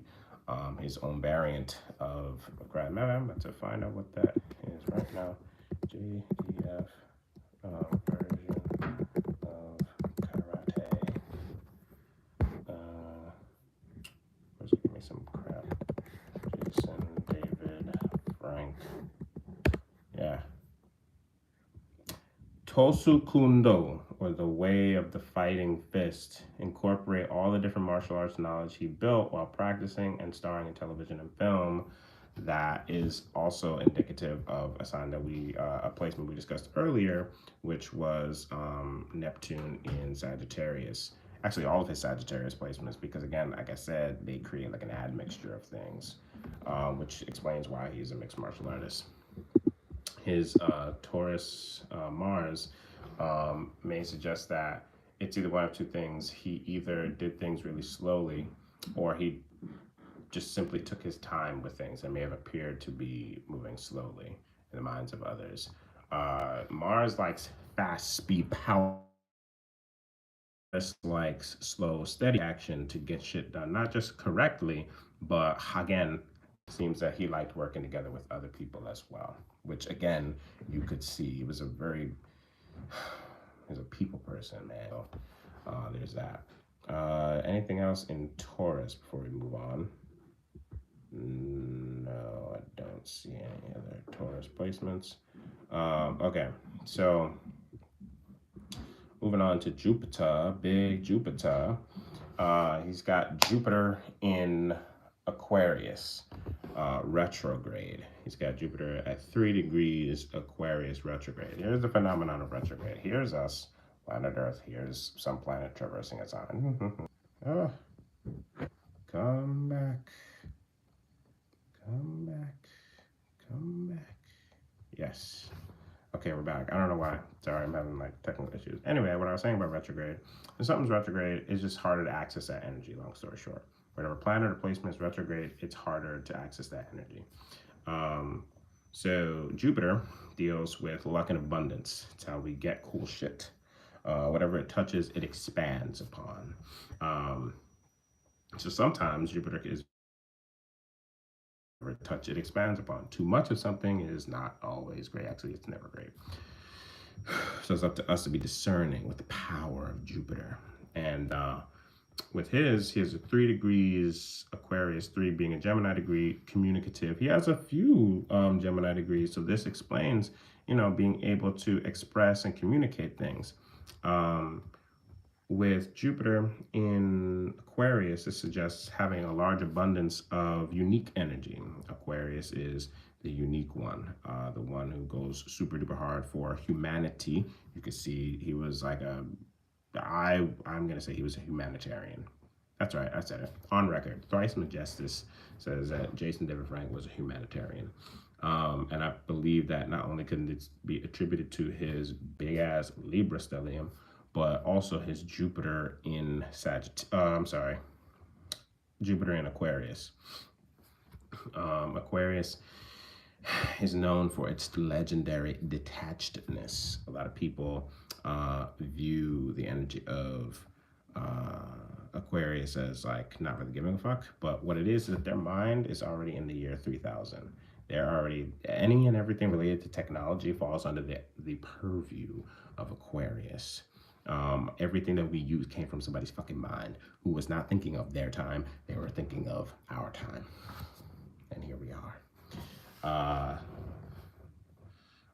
his own variant of Grand Meta. I'm about to find out what that is right now. JDF version of karate. Give me some crap. Jason, David, Frank. Yeah. Tosukundo, or the way of the fighting fist, incorporate all the different martial arts knowledge he built while practicing and starring in television and film. That is also indicative of a sign that a placement we discussed earlier, which was Neptune in Sagittarius. Actually, all of his Sagittarius placements, because again, like I said, they create like an admixture of things, which explains why he's a mixed martial artist. His Taurus Mars may suggest that it's either one of two things. He either did things really slowly, or he just simply took his time with things and may have appeared to be moving slowly in the minds of others. Mars likes fast, speed, power. Likes slow, steady action to get shit done, not just correctly, but again, seems that he liked working together with other people as well, which again, you could see he was a people person, man. There's that. Anything else in Taurus before we move on? No, I don't see any other Taurus placements. Okay, so moving on to Jupiter, big Jupiter. He's got Jupiter in Aquarius retrograde. He's got Jupiter at 3 degrees Aquarius retrograde. Here's the phenomenon of retrograde. Here's us, planet Earth. Here's some planet traversing a sign. Oh, come back. Come back. Come back. Yes. Okay, we're back. I don't know why. Sorry, I'm having like technical issues. Anyway, what I was saying about retrograde, when something's retrograde, it's just harder to access that energy, long story short. Whenever planet or placement is retrograde, it's harder to access that energy. So Jupiter deals with luck and abundance. It's how we get cool shit. Whatever it touches, it expands upon. So sometimes Jupiter is touch, it expands upon. Too much of something is not always great. Actually, it's never great. So it's up to us to be discerning with the power of Jupiter. And with he has a 3 degrees Aquarius, 3 being a Gemini degree, communicative. He has a few Gemini degrees. So this explains, being able to express and communicate things. With Jupiter in Aquarius, it suggests having a large abundance of unique energy. Aquarius is the unique one, the one who goes super duper hard for humanity. You can see he was like I'm going to say he was a humanitarian. That's right, I said it. On record, Thrice Majestus says that Jason David Frank was a humanitarian. And I believe that not only can it be attributed to his big ass Libra stellium, but also his Jupiter in Jupiter in Aquarius. Aquarius is known for its legendary detachedness. A lot of people view the energy of Aquarius as like not really giving a fuck, but what it is that their mind is already in the year 3000. They're already, any and everything related to technology falls under the purview of Aquarius. Everything that we use came from somebody's fucking mind who was not thinking of their time. They were thinking of our time. And here we are.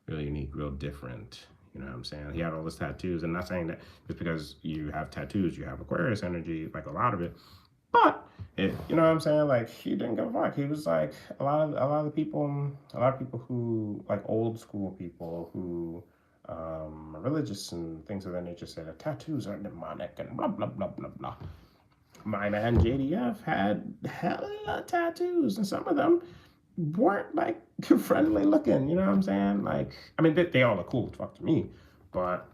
Really unique, real different. You know what I'm saying? He had all his tattoos. And not saying that just because you have tattoos, you have Aquarius energy, like a lot of it. But you know what I'm saying? Like he didn't give a fuck. He was like a lot of people who like old school people who religious and things of that nature say that tattoos are demonic and blah blah blah blah blah. My man JDF had hella tattoos, and some of them weren't like friendly looking. You know what I'm saying? Like, I mean, they all look cool as fuck to me, but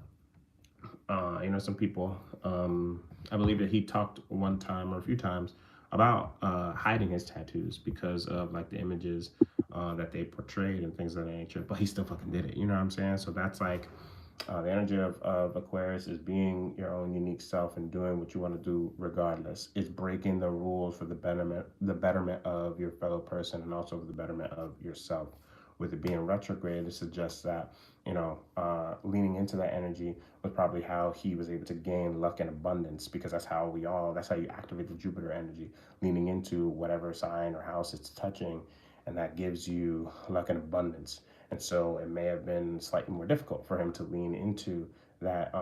some people. I believe that he talked one time or a few times about hiding his tattoos because of like the images that they portrayed and things of that nature, but he still fucking did it. You know what I'm saying? So that's like the energy of Aquarius is being your own unique self and doing what you want to do regardless. It's breaking the rules for the betterment of your fellow person and also the betterment of yourself. With it being retrograde, it suggests that, leaning into that energy was probably how he was able to gain luck and abundance, because that's how you activate the Jupiter energy, leaning into whatever sign or house it's touching, and that gives you luck and abundance. And so it may have been slightly more difficult for him to lean into that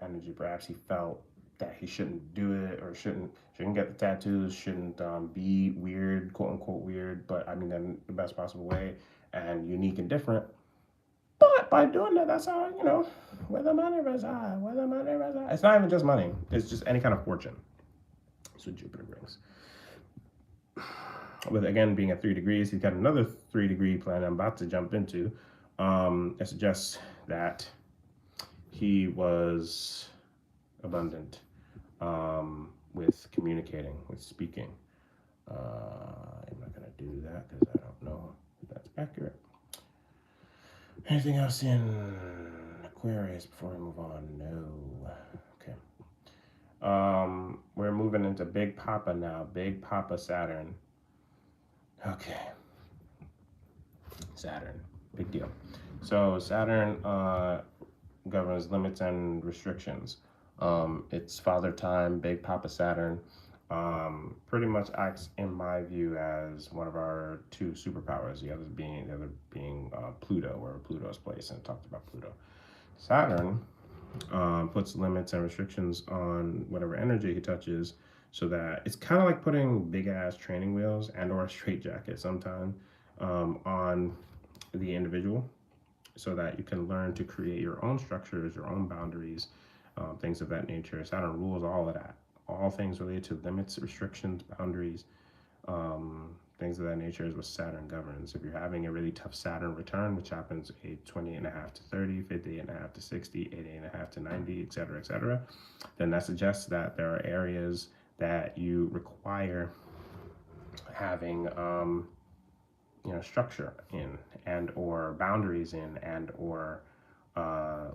energy. Perhaps he felt that he shouldn't do it or shouldn't get the tattoos, shouldn't be weird, quote unquote weird, but I mean in the best possible way and unique and different. But by doing that, that's how, where the money resides, where the money resides. It's not even just money, it's just any kind of fortune. That's what Jupiter brings. With again being at 3 degrees, he's got another 3 degree planet I'm about to jump into. It suggests that he was abundant with communicating, with speaking. I'm not going to do that because I don't know if that's accurate. Anything else in Aquarius before we move on? No. Okay. We're moving into Big Papa now. Big Papa Saturn. Okay. Saturn. Big deal. So Saturn governs limits and restrictions. It's Father Time, Big Papa Saturn. Pretty much acts, in my view, as one of our two superpowers. The other being Pluto, where Pluto is placed, and talked about Pluto. Saturn puts limits and restrictions on whatever energy he touches, so that it's kind of like putting big ass training wheels and or a straight jacket sometime on the individual, so that you can learn to create your own structures, your own boundaries, things of that nature. Saturn rules all of that, all things related to limits, restrictions, boundaries, things of that nature is what Saturn governs. If you're having a really tough Saturn return, which happens age 28.5 to 30, 58.5 to 60, 88.5 to 90, etc., then that suggests that there are areas that you require having structure in, and or boundaries in, and or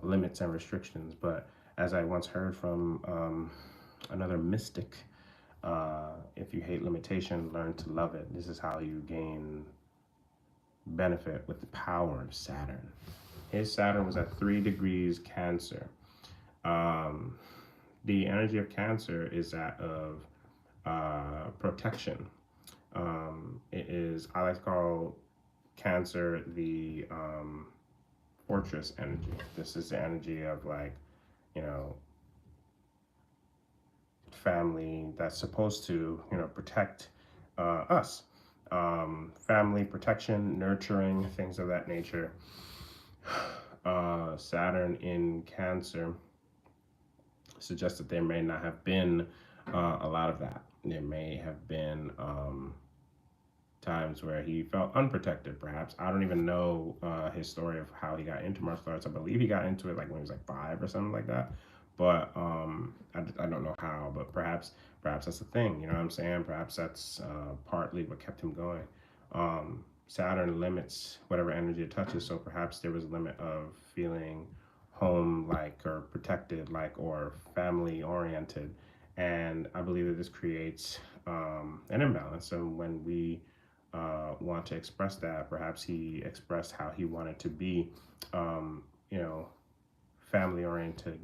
limits and restrictions. But as I once heard from another mystic, if you hate limitation, learn to love it. This is how you gain benefit with the power of Saturn. His Saturn was at 3 degrees Cancer. Um, the energy of Cancer is that of protection. It is, I like to call Cancer the fortress energy. This is the energy of, like, you know, family that's supposed to, protect us. Family protection, nurturing, things of that nature. Saturn in Cancer suggests that there may not have been a lot of that. There may have been times where he felt unprotected, perhaps. I don't even know his story of how he got into martial arts. I believe he got into it like when he was like 5 or something like that. But I don't know how, but perhaps that's the thing, you know what I'm saying? Perhaps that's partly what kept him going. Saturn limits whatever energy it touches, so perhaps there was a limit of feeling home like, or protected like, or family oriented. And I believe that this creates an imbalance. And when we want to express that, perhaps he expressed how he wanted to be, you know, family oriented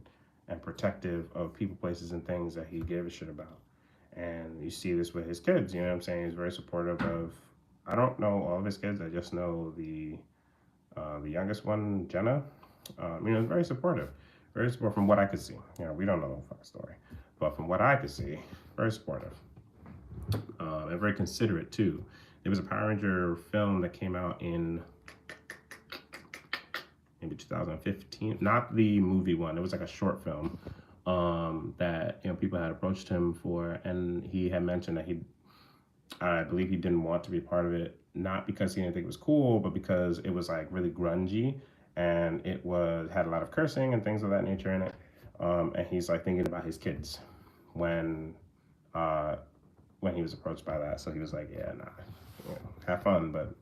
and protective of people, places, and things that he gave a shit about. And you see this with his kids, you know what I'm saying? He's very supportive of, I don't know all of his kids, I just know the youngest one, Jenna. Very supportive. Very supportive from what I could see. We don't know the full story. But from what I could see, very supportive. And very considerate too. There was a Power Ranger film that came out in maybe 2015, not the movie one. It was like a short film that people had approached him for, and he had mentioned that I believe he didn't want to be part of it, not because he didn't think it was cool, but because it was like really grungy, and it had a lot of cursing and things of that nature in it. And he's like thinking about his kids when he was approached by that. So he was like, yeah, nah, have fun, but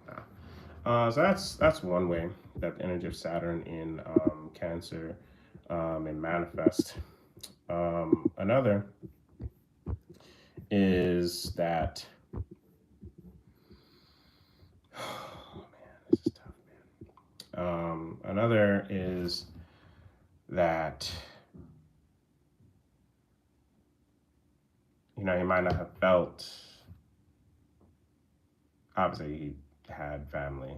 nah. So that's one way that the energy of Saturn in Cancer may manifest. Another is that, oh man, this is tough, man. Another is that he might not have felt. Obviously, he had family,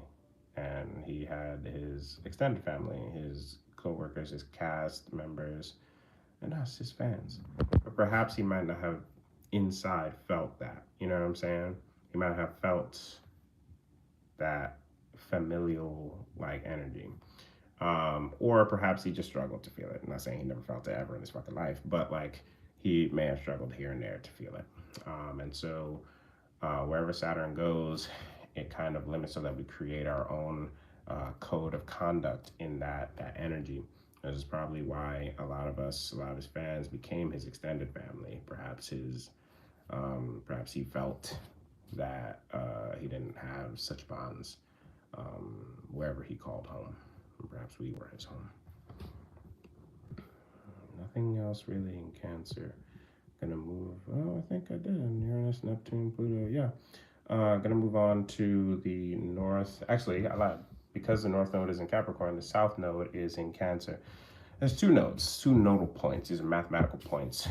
and he had his extended family, his co-workers, his cast members, and us, his fans. But perhaps he might not have inside felt that. You know what I'm saying? He might have felt that familial like energy. Or perhaps he just struggled to feel it. I'm not saying he never felt it ever in his fucking life, but like he may have struggled here and there to feel it. And so wherever Saturn goes, it kind of limits, so that we create our own code of conduct in that energy. This is probably why a lot of his fans became his extended family. Perhaps he felt that he didn't have such bonds wherever he called home. Perhaps we were his home. Nothing else really in Cancer. Gonna move. Oh, I think I did. Uranus, Neptune, Pluto. Yeah. Gonna move on to the north. Actually, I lied. Because the north node is in Capricorn, the south node is in Cancer. There's two nodes, two nodal points. These are mathematical points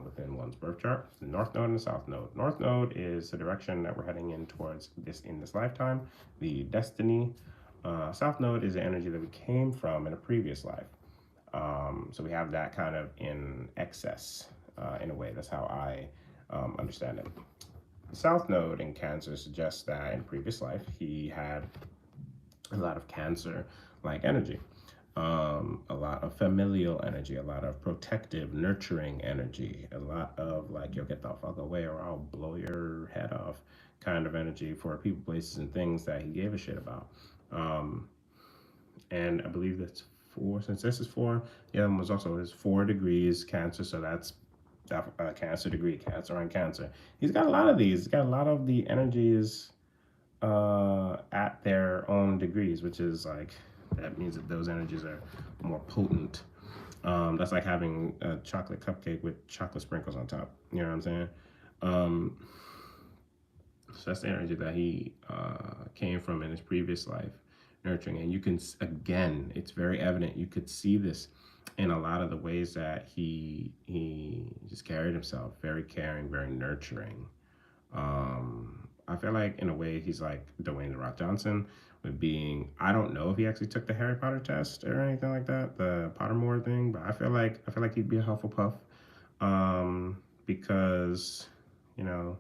within one's birth chart. The north node and the south node. North node is the direction that we're heading in towards in this lifetime, the destiny. South node is the energy that we came from in a previous life. So we have that kind of in excess. in a way. That's how I understand it. The South Node in Cancer suggests that in previous life he had a lot of Cancer like energy, a lot of familial energy, a lot of protective, nurturing energy, a lot of like, yo, get the fuck away or I'll blow your head off kind of energy for people, places, and things that he gave a shit about. Um, and I believe that's four, since this is four, the other one was also his 4 degrees Cancer, so that's Cancer degree, Cancer on Cancer. He's got a lot of these. He's got a lot of the energies at their own degrees, which is like, that means that those energies are more potent. That's like having a chocolate cupcake with chocolate sprinkles on top. You know what I'm saying? Um, so that's the energy that he came from in his previous life, nurturing. And you can, again, it's very evident. You could see this in a lot of the ways that he just carried himself. Very caring, very nurturing. I feel like in a way he's like Dwayne the Rock Johnson with being. I don't know if he actually took the Harry Potter test or anything like that, the Pottermore thing, but I feel like he'd be a Hufflepuff, because you know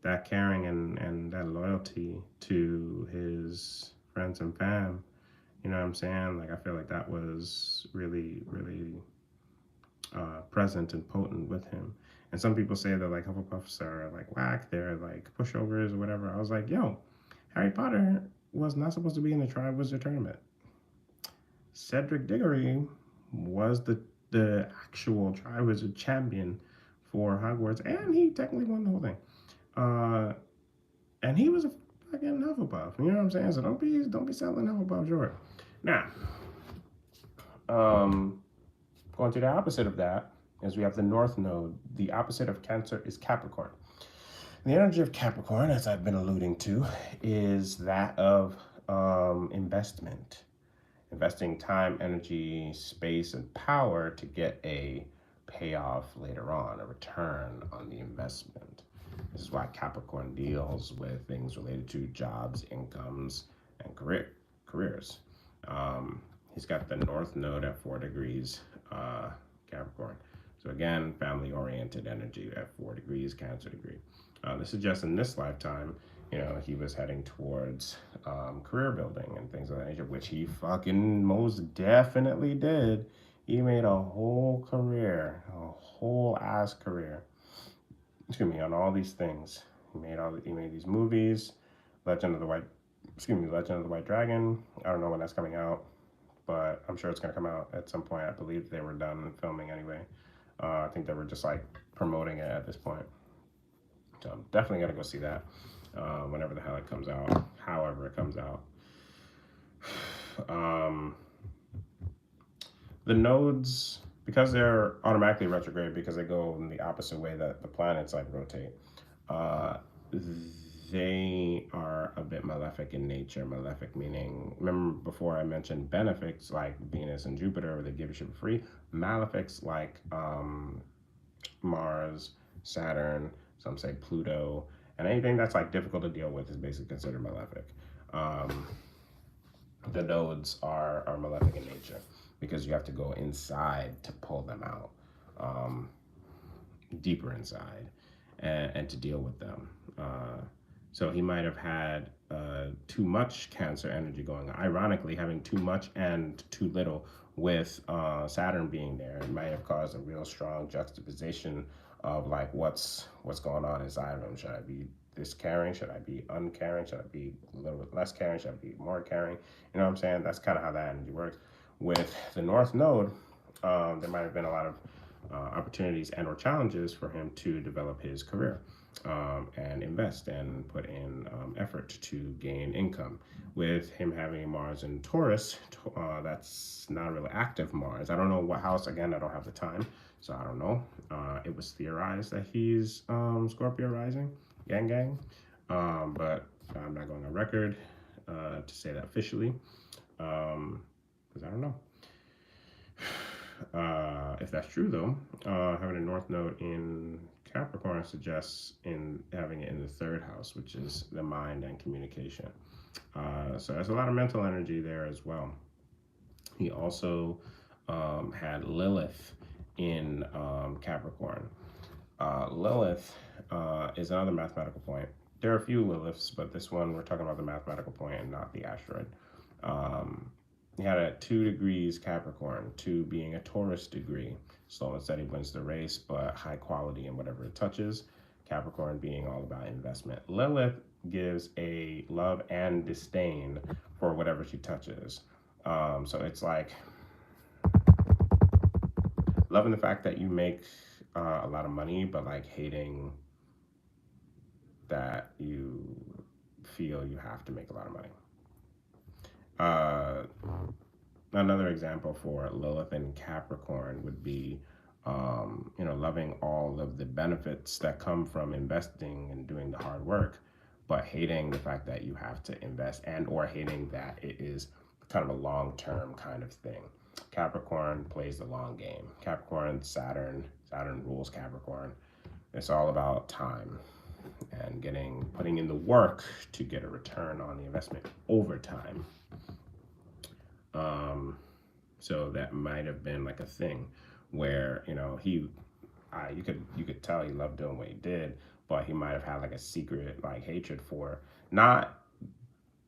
that caring and that loyalty to his friends and fam. You know what I'm saying? Like I feel like that was really, really present and potent with him. And some people say that like Hufflepuffs are like whack, they're like pushovers or whatever. I was like, yo, Harry Potter was not supposed to be in the Triwizard Tournament. Cedric Diggory was the actual Triwizard champion for Hogwarts, and he technically won the whole thing. Uh, and he was a fucking Hufflepuff. You know what I'm saying? So don't be selling Hufflepuff short. Now, um, going to the opposite of that is we have the North Node. The opposite of Cancer is Capricorn. The energy of Capricorn, as I've been alluding to, is that of investment. Investing time, energy, space, and power to get a payoff later on, a return on the investment. This is why Capricorn deals with things related to jobs, incomes, and careers. He's got the North Node at 4 degrees Capricorn. So again, family-oriented energy at 4 degrees Cancer degree. This suggests in this lifetime, he was heading towards career building and things of that nature, which he fucking most definitely did. He made a whole career, a whole ass career. Excuse me, on all these things. He made these movies, Legend of the White Dragon. I don't know when that's coming out, but I'm sure it's gonna come out at some point. I believe they were done filming anyway. I think they were just like promoting it at this point. So I'm definitely gonna go see that whenever the hell it comes out, however it comes out. The nodes, because they're automatically retrograde, because they go in the opposite way that the planets like rotate, they are a bit malefic in nature. Malefic meaning, remember before I mentioned benefics like Venus and Jupiter, where they give you shit for free. Malefics like Mars, Saturn, some say Pluto, and anything that's like difficult to deal with is basically considered malefic. The nodes are malefic in nature because you have to go inside to pull them out, deeper inside, and to deal with them. So he might have had too much Cancer energy going on. Ironically, having too much and too little with Saturn being there, it might have caused a real strong juxtaposition of like what's going on inside of him. Should I be this caring? Should I be uncaring? Should I be a little bit less caring? Should I be more caring? You know what I'm saying? That's kind of how that energy works. With the North Node, there might have been a lot of opportunities and or challenges for him to develop his career and invest and put in effort to gain income. With him having Mars in Taurus, that's not a really active Mars. I don't know what house, again, I don't have the time, so I don't know. It was theorized that he's Scorpio rising, gang, but I'm not going on record to say that officially, because I don't know. If that's true, though, having a North Node in Capricorn suggests in having it in the 3rd house, which is the mind and communication. So there's a lot of mental energy there as well. He also had Lilith in Capricorn. Lilith is another mathematical point. There are a few Liliths, but this one we're talking about the mathematical point and not the asteroid. He had at 2 degrees Capricorn, 2 being a Taurus degree. Slow and steady wins the race, but high quality in whatever it touches. Capricorn being all about investment. Lilith gives a love and disdain for whatever she touches. So it's like loving the fact that you make a lot of money, but like hating that you feel you have to make a lot of money. Another example for Lilith and Capricorn would be, loving all of the benefits that come from investing and doing the hard work, but hating the fact that you have to invest and or hating that it is kind of a long-term kind of thing. Capricorn plays the long game. Capricorn, Saturn rules Capricorn. It's all about time and putting in the work to get a return on the investment over time. So that might have been like a thing where, you could tell he loved doing what he did, but he might have had like a secret like hatred for not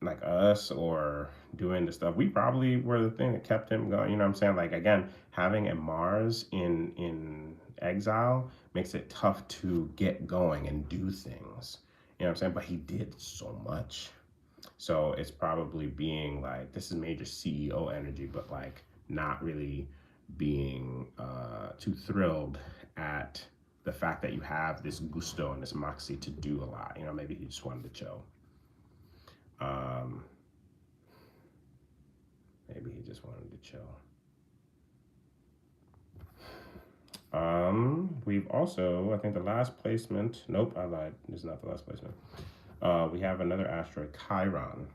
like us or doing the stuff. We probably were the thing that kept him going. You know what I'm saying? Like, again, having a Mars in exile makes it tough to get going and do things. You know what I'm saying? But he did so much. So it's probably being like, this is major CEO energy, but like not really being too thrilled at the fact that you have this gusto and this moxie to do a lot. Maybe he just wanted to chill. Maybe he just wanted to chill. We've also, I think the last placement, nope, I lied. This is not the last placement. We have another asteroid, Chiron,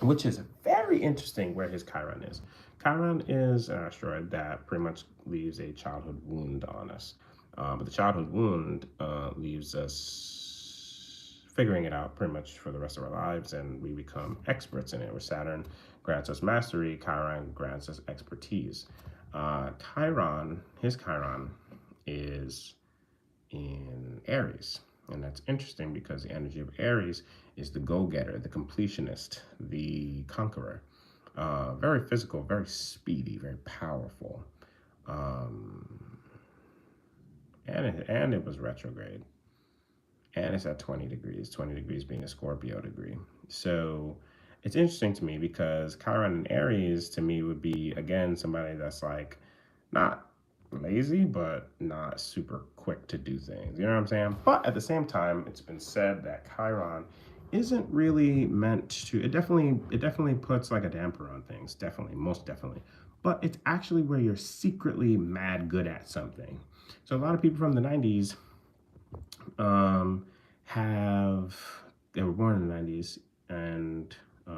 which is very interesting where his Chiron is. Chiron is an asteroid that pretty much leaves a childhood wound on us. But the childhood wound leaves us figuring it out pretty much for the rest of our lives, and we become experts in it. Where Saturn grants us mastery, Chiron grants us expertise. His Chiron is in Aries. And that's interesting because the energy of Aries is the go-getter, the completionist, the conqueror. Very physical, very speedy, very powerful. And it was retrograde. And it's at 20 degrees being a Scorpio degree. So it's interesting to me because Chiron in Aries to me would be, again, somebody that's like not lazy, but not super quick to do things. You know what I'm saying? But at the same time, it's been said that Chiron isn't really meant to, it definitely puts like a damper on things. Definitely, most definitely. But it's actually where you're secretly mad good at something. So a lot of people from the 90s they were born in the 90s and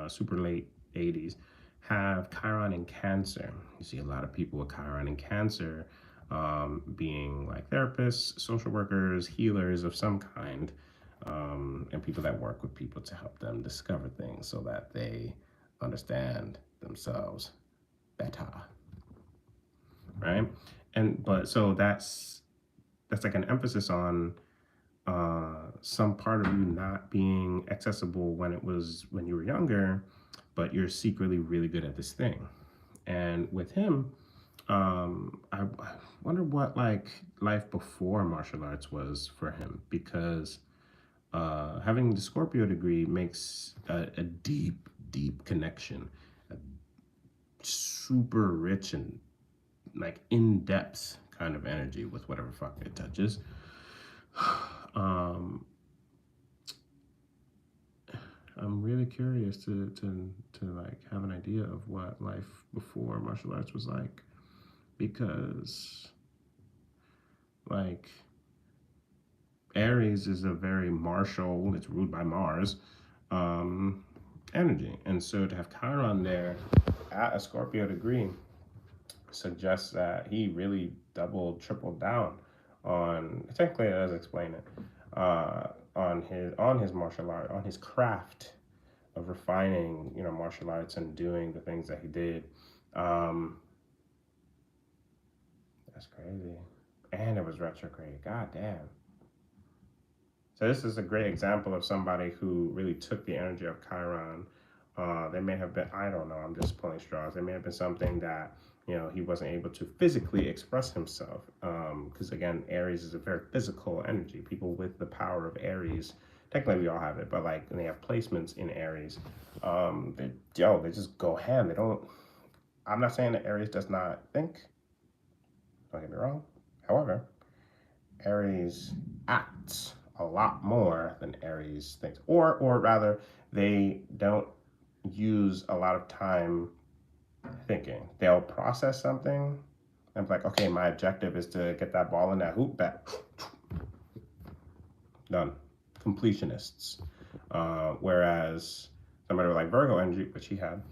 super late 80s, have Chiron in Cancer. You see a lot of people with Chiron in Cancer being like therapists, social workers, healers of some kind, and people that work with people to help them discover things so that they understand themselves better, right? But so that's like an emphasis on some part of you not being accessible when you were younger, but you're secretly really good at this thing. And with him, I wonder what like life before martial arts was for him, because having the Scorpio degree makes a deep, deep connection, a super rich and like in-depth kind of energy with whatever fuck it touches. I'm really curious to like have an idea of what life before martial arts was like, because like Aries is a very martial, it's ruled by Mars, energy. And so to have Chiron there at a Scorpio degree suggests that he really doubled, tripled down on, technically it does explain it, on his martial art, on his craft of refining, martial arts and doing the things that he did. That's crazy. And it was retrograde. God damn. So this is a great example of somebody who really took the energy of Chiron. They may have been, I don't know, I'm just pulling straws. There may have been something that, he wasn't able to physically express himself. Because again, Aries is a very physical energy. People with the power of Aries, technically we all have it, but like when they have placements in Aries, they just go ham. They don't, I'm not saying that Aries does not think, don't get me wrong. However, Aries acts a lot more than Aries thinks, or rather, they don't use a lot of time thinking. They'll process something and be like, okay, my objective is to get that ball in that hoop. That done. Completionists. Whereas somebody with like Virgo energy, which he had,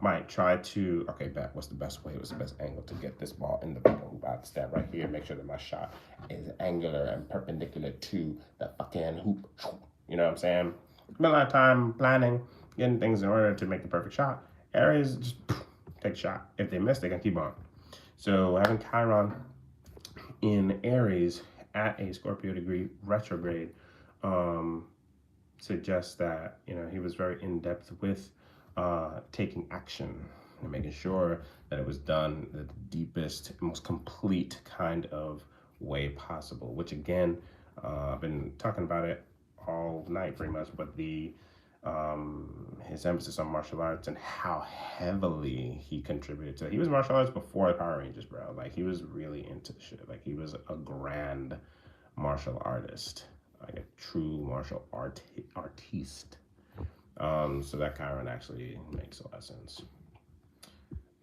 might try to, okay, bet what's the best way, what's the best angle to get this ball in the Virgo hoop. I stand right here, make sure that my shot is angular and perpendicular to the fucking hoop. You know what I'm saying? Spend a lot of time planning, getting things in order to make the perfect shot. Aries just take a shot. If they miss, they can keep on. So having Chiron in Aries at a Scorpio degree retrograde suggests that he was very in depth with taking action and making sure that it was done the deepest, most complete kind of way possible. Which again, I've been talking about it all night pretty much, but his emphasis on martial arts and how heavily he contributed to it. He was martial arts before the Power Rangers, bro. Like he was really into the shit. Like he was a grand martial artist, like a true martial artiste. So that Chiron actually makes a lot of sense.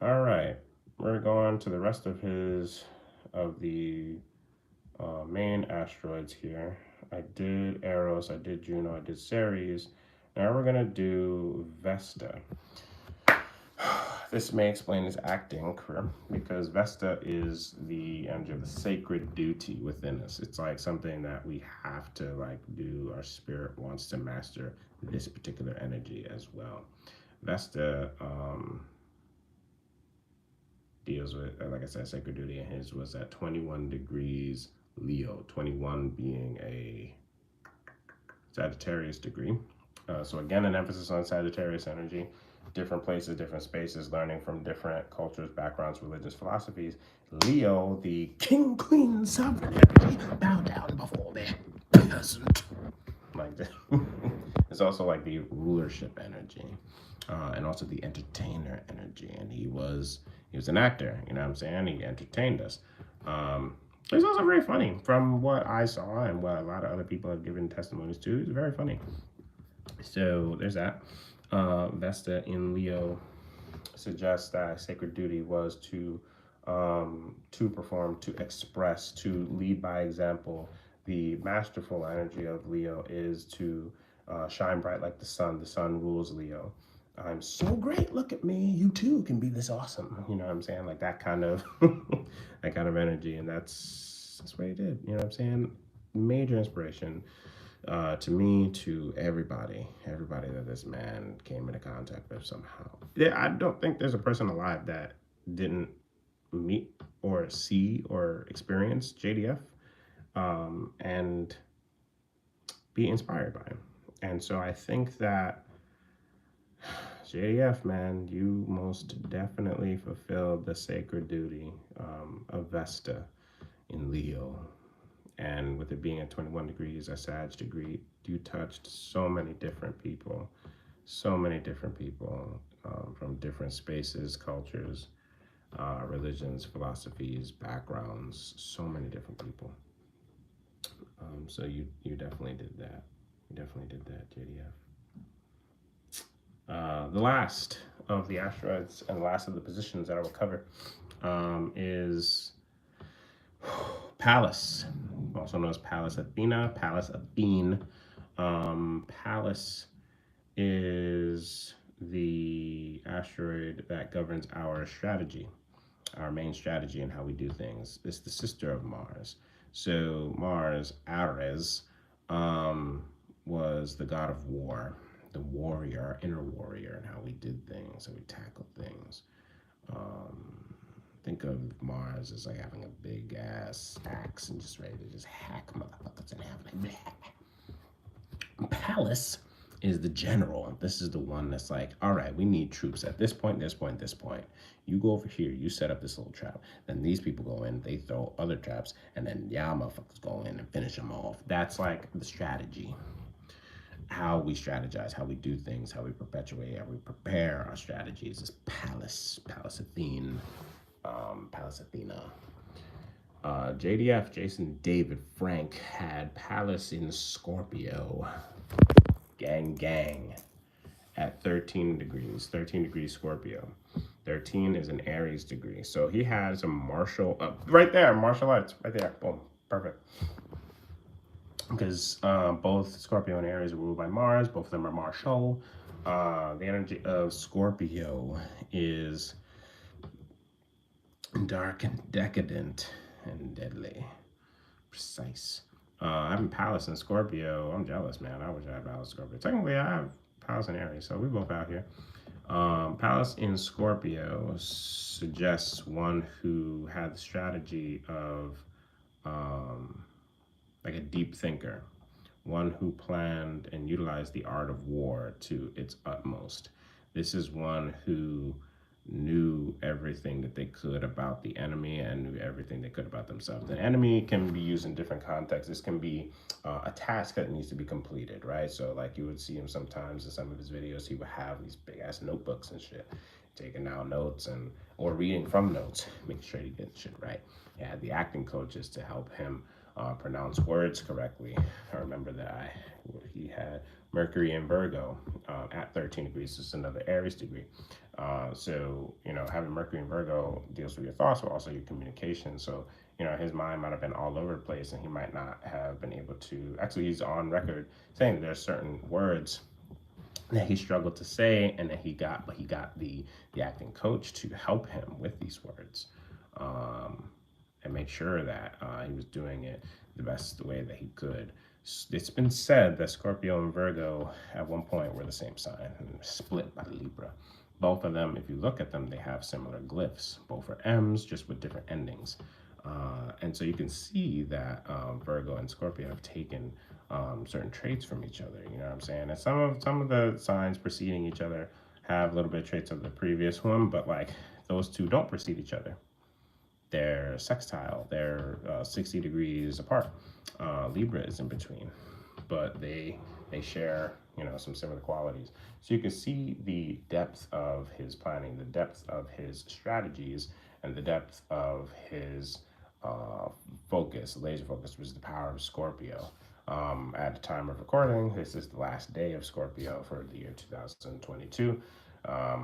All right, we're going to the rest of the main asteroids here. I did Eros, I did Juno, I did Ceres. Now we're gonna do Vesta. This may explain his acting career because Vesta is the energy of the sacred duty within us. It's like something that we have to like do. Our spirit wants to master this particular energy as well. Vesta deals with, like I said, sacred duty, and his was at 21 degrees Leo, 21 being a Sagittarius degree. So again, an emphasis on Sagittarius energy, different places, different spaces, learning from different cultures, backgrounds, religions, philosophies. Leo, the king, queen, sovereign energy, bow down before the peasant. Like that. It's also like the rulership energy, and also the entertainer energy. And he was an actor. You know what I'm saying? He entertained us. It's also very funny from what I saw and what a lot of other people have given testimonies to. It's very funny. So there's that. Vesta in Leo suggests that sacred duty was to perform, to express, to lead by example. The masterful energy of Leo is to shine bright like the sun. The sun rules Leo. I'm so great. Look at me. You too can be this awesome. You know what I'm saying? Like that kind of that kind of energy, and that's what he did. You know what I'm saying? Major inspiration to me, to everybody that this man came into contact with somehow. Yeah, I don't think there's a person alive that didn't meet or see or experience JDF and be inspired by him. And so I think that JDF, man, you most definitely fulfilled the sacred duty of Vesta in Leo. And with it being at 21 degrees, a Sag degree, you touched so many different people from different spaces, cultures, religions, philosophies, backgrounds, so many different people. So you definitely did that. You definitely did that, JDF. The last of the asteroids and the last of the positions that I will cover is Pallas, also known as Pallas Athena, Pallas Athene. Pallas is the asteroid that governs our strategy, our main strategy, and how we do things. It's the sister of Mars. So Mars, Ares, was the god of war, the warrior, inner warrior, and how we did things, how we tackled things. Think of Mars as like having a big ass axe and just ready to just hack motherfuckers in half. Like, bleh. Pallas is the general. This is the one that's like, all right, we need troops at this point, this point, this point. You go over here, you set up this little trap. Then these people go in, they throw other traps, and then y'all motherfuckers go in and finish them off. That's like the strategy. How we strategize, how we do things, how we perpetuate, how we prepare our strategies is Pallas Athene, Pallas Athena. JDF, Jason David Frank, had Pallas in Scorpio. Gang, gang. At 13 degrees, 13 degrees Scorpio. 13 is an Aries degree. So he has a martial, right there, martial arts, right there. Boom, perfect. Because both Scorpio and Aries are ruled by Mars. Both of them are martial. The energy of Scorpio is dark and decadent and deadly. Precise. Having Pallas in Scorpio, I'm jealous, man. I wish I had Pallas in Scorpio. Technically, I have Pallas in Aries, so we both out here. Pallas in Scorpio suggests one who had the strategy of like a deep thinker, one who planned and utilized the art of war to its utmost. This is one who knew everything that they could about the enemy and knew everything they could about themselves. The enemy can be used in different contexts. This can be a task that needs to be completed, right? So like you would see him sometimes in some of his videos, he would have these big ass notebooks and shit, taking down notes and or reading from notes, making sure he gets shit right. He had the acting coaches to help him pronounce words correctly. I remember that he had Mercury in Virgo at 13 degrees. This is another Aries degree. So, you know, having Mercury in Virgo deals with your thoughts, but also your communication. So, you know, his mind might have been all over the place and he might not have been able to, actually he's on record saying that there's certain words that he struggled to say and that he got, but he got the acting coach to help him with these words. And make sure that he was doing it the best way that he could. It's been said that Scorpio and Virgo at one point were the same sign and split by Libra. Both of them, if you look at them, they have similar glyphs. Both are M's, just with different endings. And so you can see that Virgo and Scorpio have taken certain traits from each other. You know what I'm saying? And some of the signs preceding each other have a little bit of traits of the previous one, but like those two don't precede each other. They're sextile. They're 60 degrees apart. Libra is in between, but they share, you know, some similar qualities. So you can see the depth of his planning, the depth of his strategies, and the depth of his focus, laser focus, which is the power of Scorpio. At the time of recording, this is the last day of Scorpio for the year 2022. I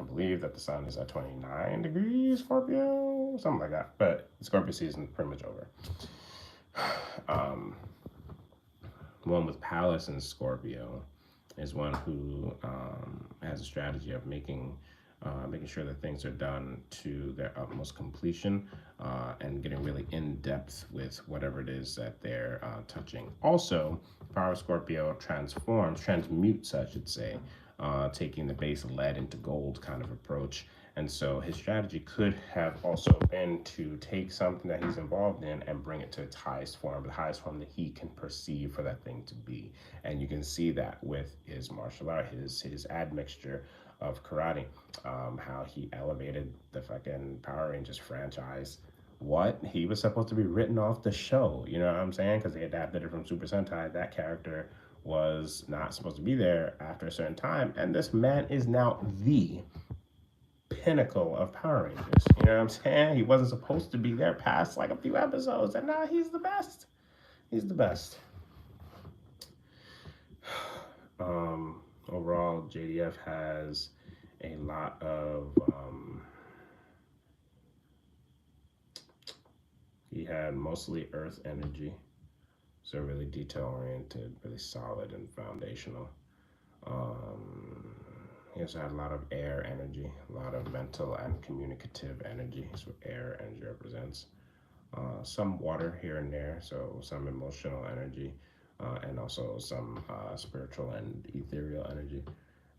believe that the sun is at 29 degrees Scorpio, something like that. But Scorpio season is pretty much over. One with Pallas in Scorpio is one who has a strategy of making sure that things are done to their utmost completion and getting really in depth with whatever it is that they're touching. Also, power of Scorpio transmutes, I should say, taking the base lead into gold kind of approach. And so his strategy could have also been to take something that he's involved in and bring it to its highest form, the highest form that he can perceive for that thing to be. And you can see that with his martial art, his admixture of karate, how he elevated the fucking Power Rangers franchise. What? He was supposed to be written off the show, you know what I'm saying? Because they adapted it from Super Sentai. That character was not supposed to be there after a certain time. And this man is now the pinnacle of Power Rangers. You know what I'm saying? He wasn't supposed to be there past like a few episodes, and now he's the best. He's the best. Overall, JDF has a lot of he had mostly earth energy, so really detail oriented, really solid and foundational. He also had a lot of air energy, a lot of mental and communicative energy. That's what air energy represents. Some water here and there, so some emotional energy, and also some spiritual and ethereal energy.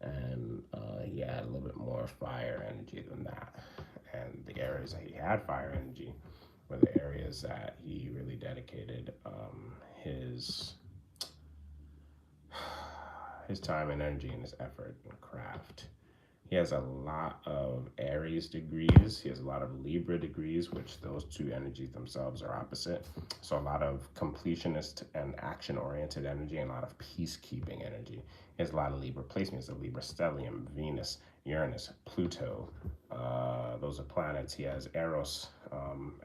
And he had a little bit more fire energy than that. and the areas that he had fire energy were the areas that he really dedicated his his time and energy and his effort and craft. He has a lot of Aries degrees. He has a lot of Libra degrees, which those two energies themselves are opposite. So a lot of completionist and action-oriented energy and a lot of peacekeeping energy. He has a lot of Libra placements. He has a Libra stellium, Venus, Uranus, Pluto. Those are planets. He has Eros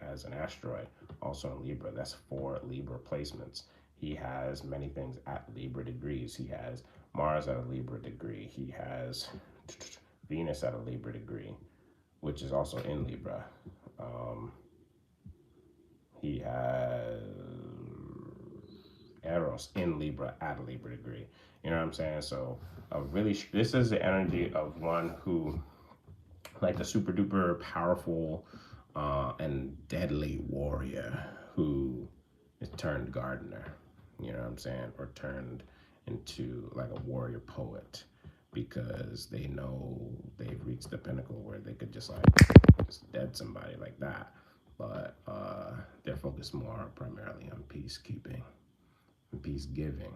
as an asteroid, also in Libra. That's 4 Libra placements. He has many things at Libra degrees. He has Mars at a Libra degree. He has Venus at a Libra degree, which is also in Libra. He has Eros in Libra at a Libra degree. You know what I'm saying? So, this is the energy of one who, like the super duper powerful and deadly warrior who is turned gardener. You know what I'm saying? Or turned into like a warrior poet, because they know they've reached the pinnacle where they could just dead somebody like that. But they're focused more primarily on peacekeeping and peace giving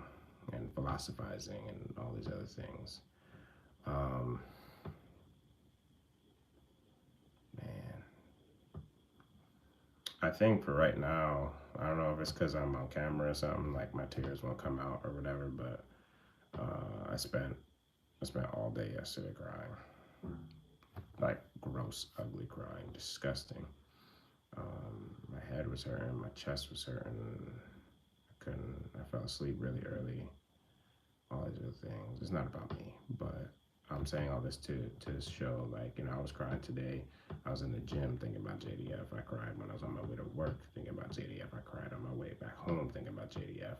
and philosophizing and all these other things. Man, I think for right now, I don't know if it's because I'm on camera or something, like my tears won't come out or whatever, but I spent all day yesterday crying. Like gross, ugly crying, disgusting. My head was hurting, my chest was hurting. I fell asleep really early. All these other things. It's not about me, but I'm saying all this to show, like, I was crying today. I was in the gym thinking about JDF. I cried when I was on my way to work thinking about JDF. I cried on my way back home thinking about JDF.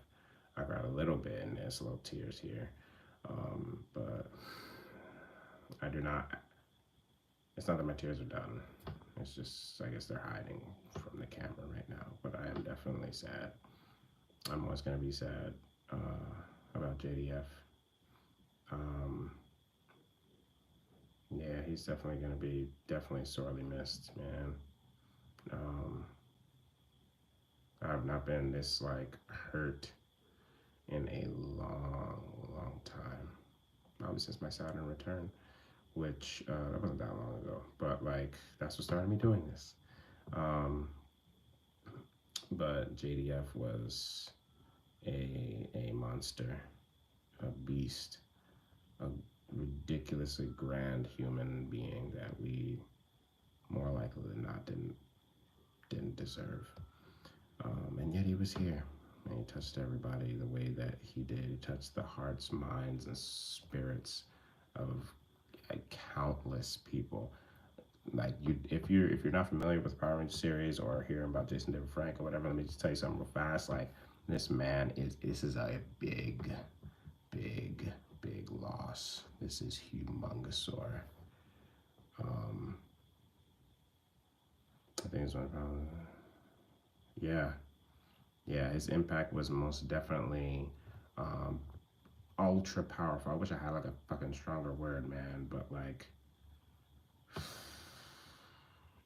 I cried a little bit, and there's little tears here. But I do not, it's not that my tears are done. It's just, I guess they're hiding from the camera right now. But I am definitely sad. I'm always going to be sad about JDF. Yeah, he's definitely going to be sorely missed, man. I've not been this hurt in a long time. Probably since my Saturn return, which that wasn't that long ago. But that's what started me doing this. But JDF was a monster, a beast, a ridiculously grand human being that we more likely than not didn't deserve. And yet he was here, and he touched everybody the way that he did. He touched the hearts, minds, and spirits of countless people. If you're not familiar with the Power Rangers series or hearing about Jason David Frank or whatever, let me just tell you something real fast. This man this is a big loss. This is humongous. I think it's one of yeah, his impact was most definitely ultra powerful. I wish I had a fucking stronger word, man, but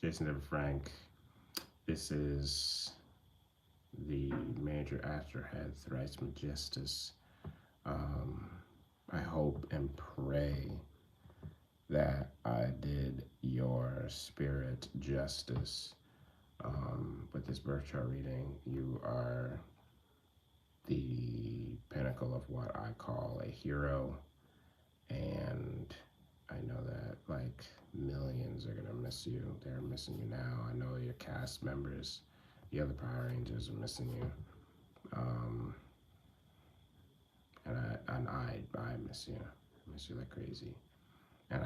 Jason David Frank, this is the major Astro head, thrice Majestus. I hope and pray that I did your spirit justice with this birth chart reading. You are the pinnacle of what I call a hero, and I know that millions are gonna miss you. They're missing you now. I know your cast members, the other Power Rangers, are missing you. And I miss you. I miss you like crazy. And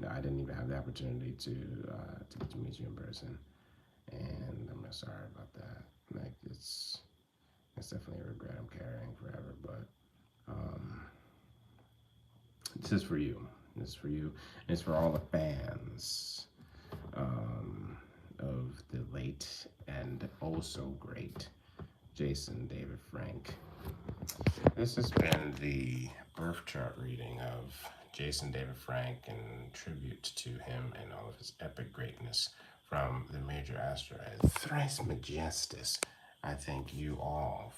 I didn't even have the opportunity to get to meet you in person, and I'm sorry about that. It's definitely a regret I'm carrying forever. But this is for you. This is for you. And it's for all the fans of the late and oh so great Jason David Frank. This has been the birth chart reading of Jason David Frank in tribute to him and all of his epic greatness from the major Astro. Thrice Majestus, I thank you all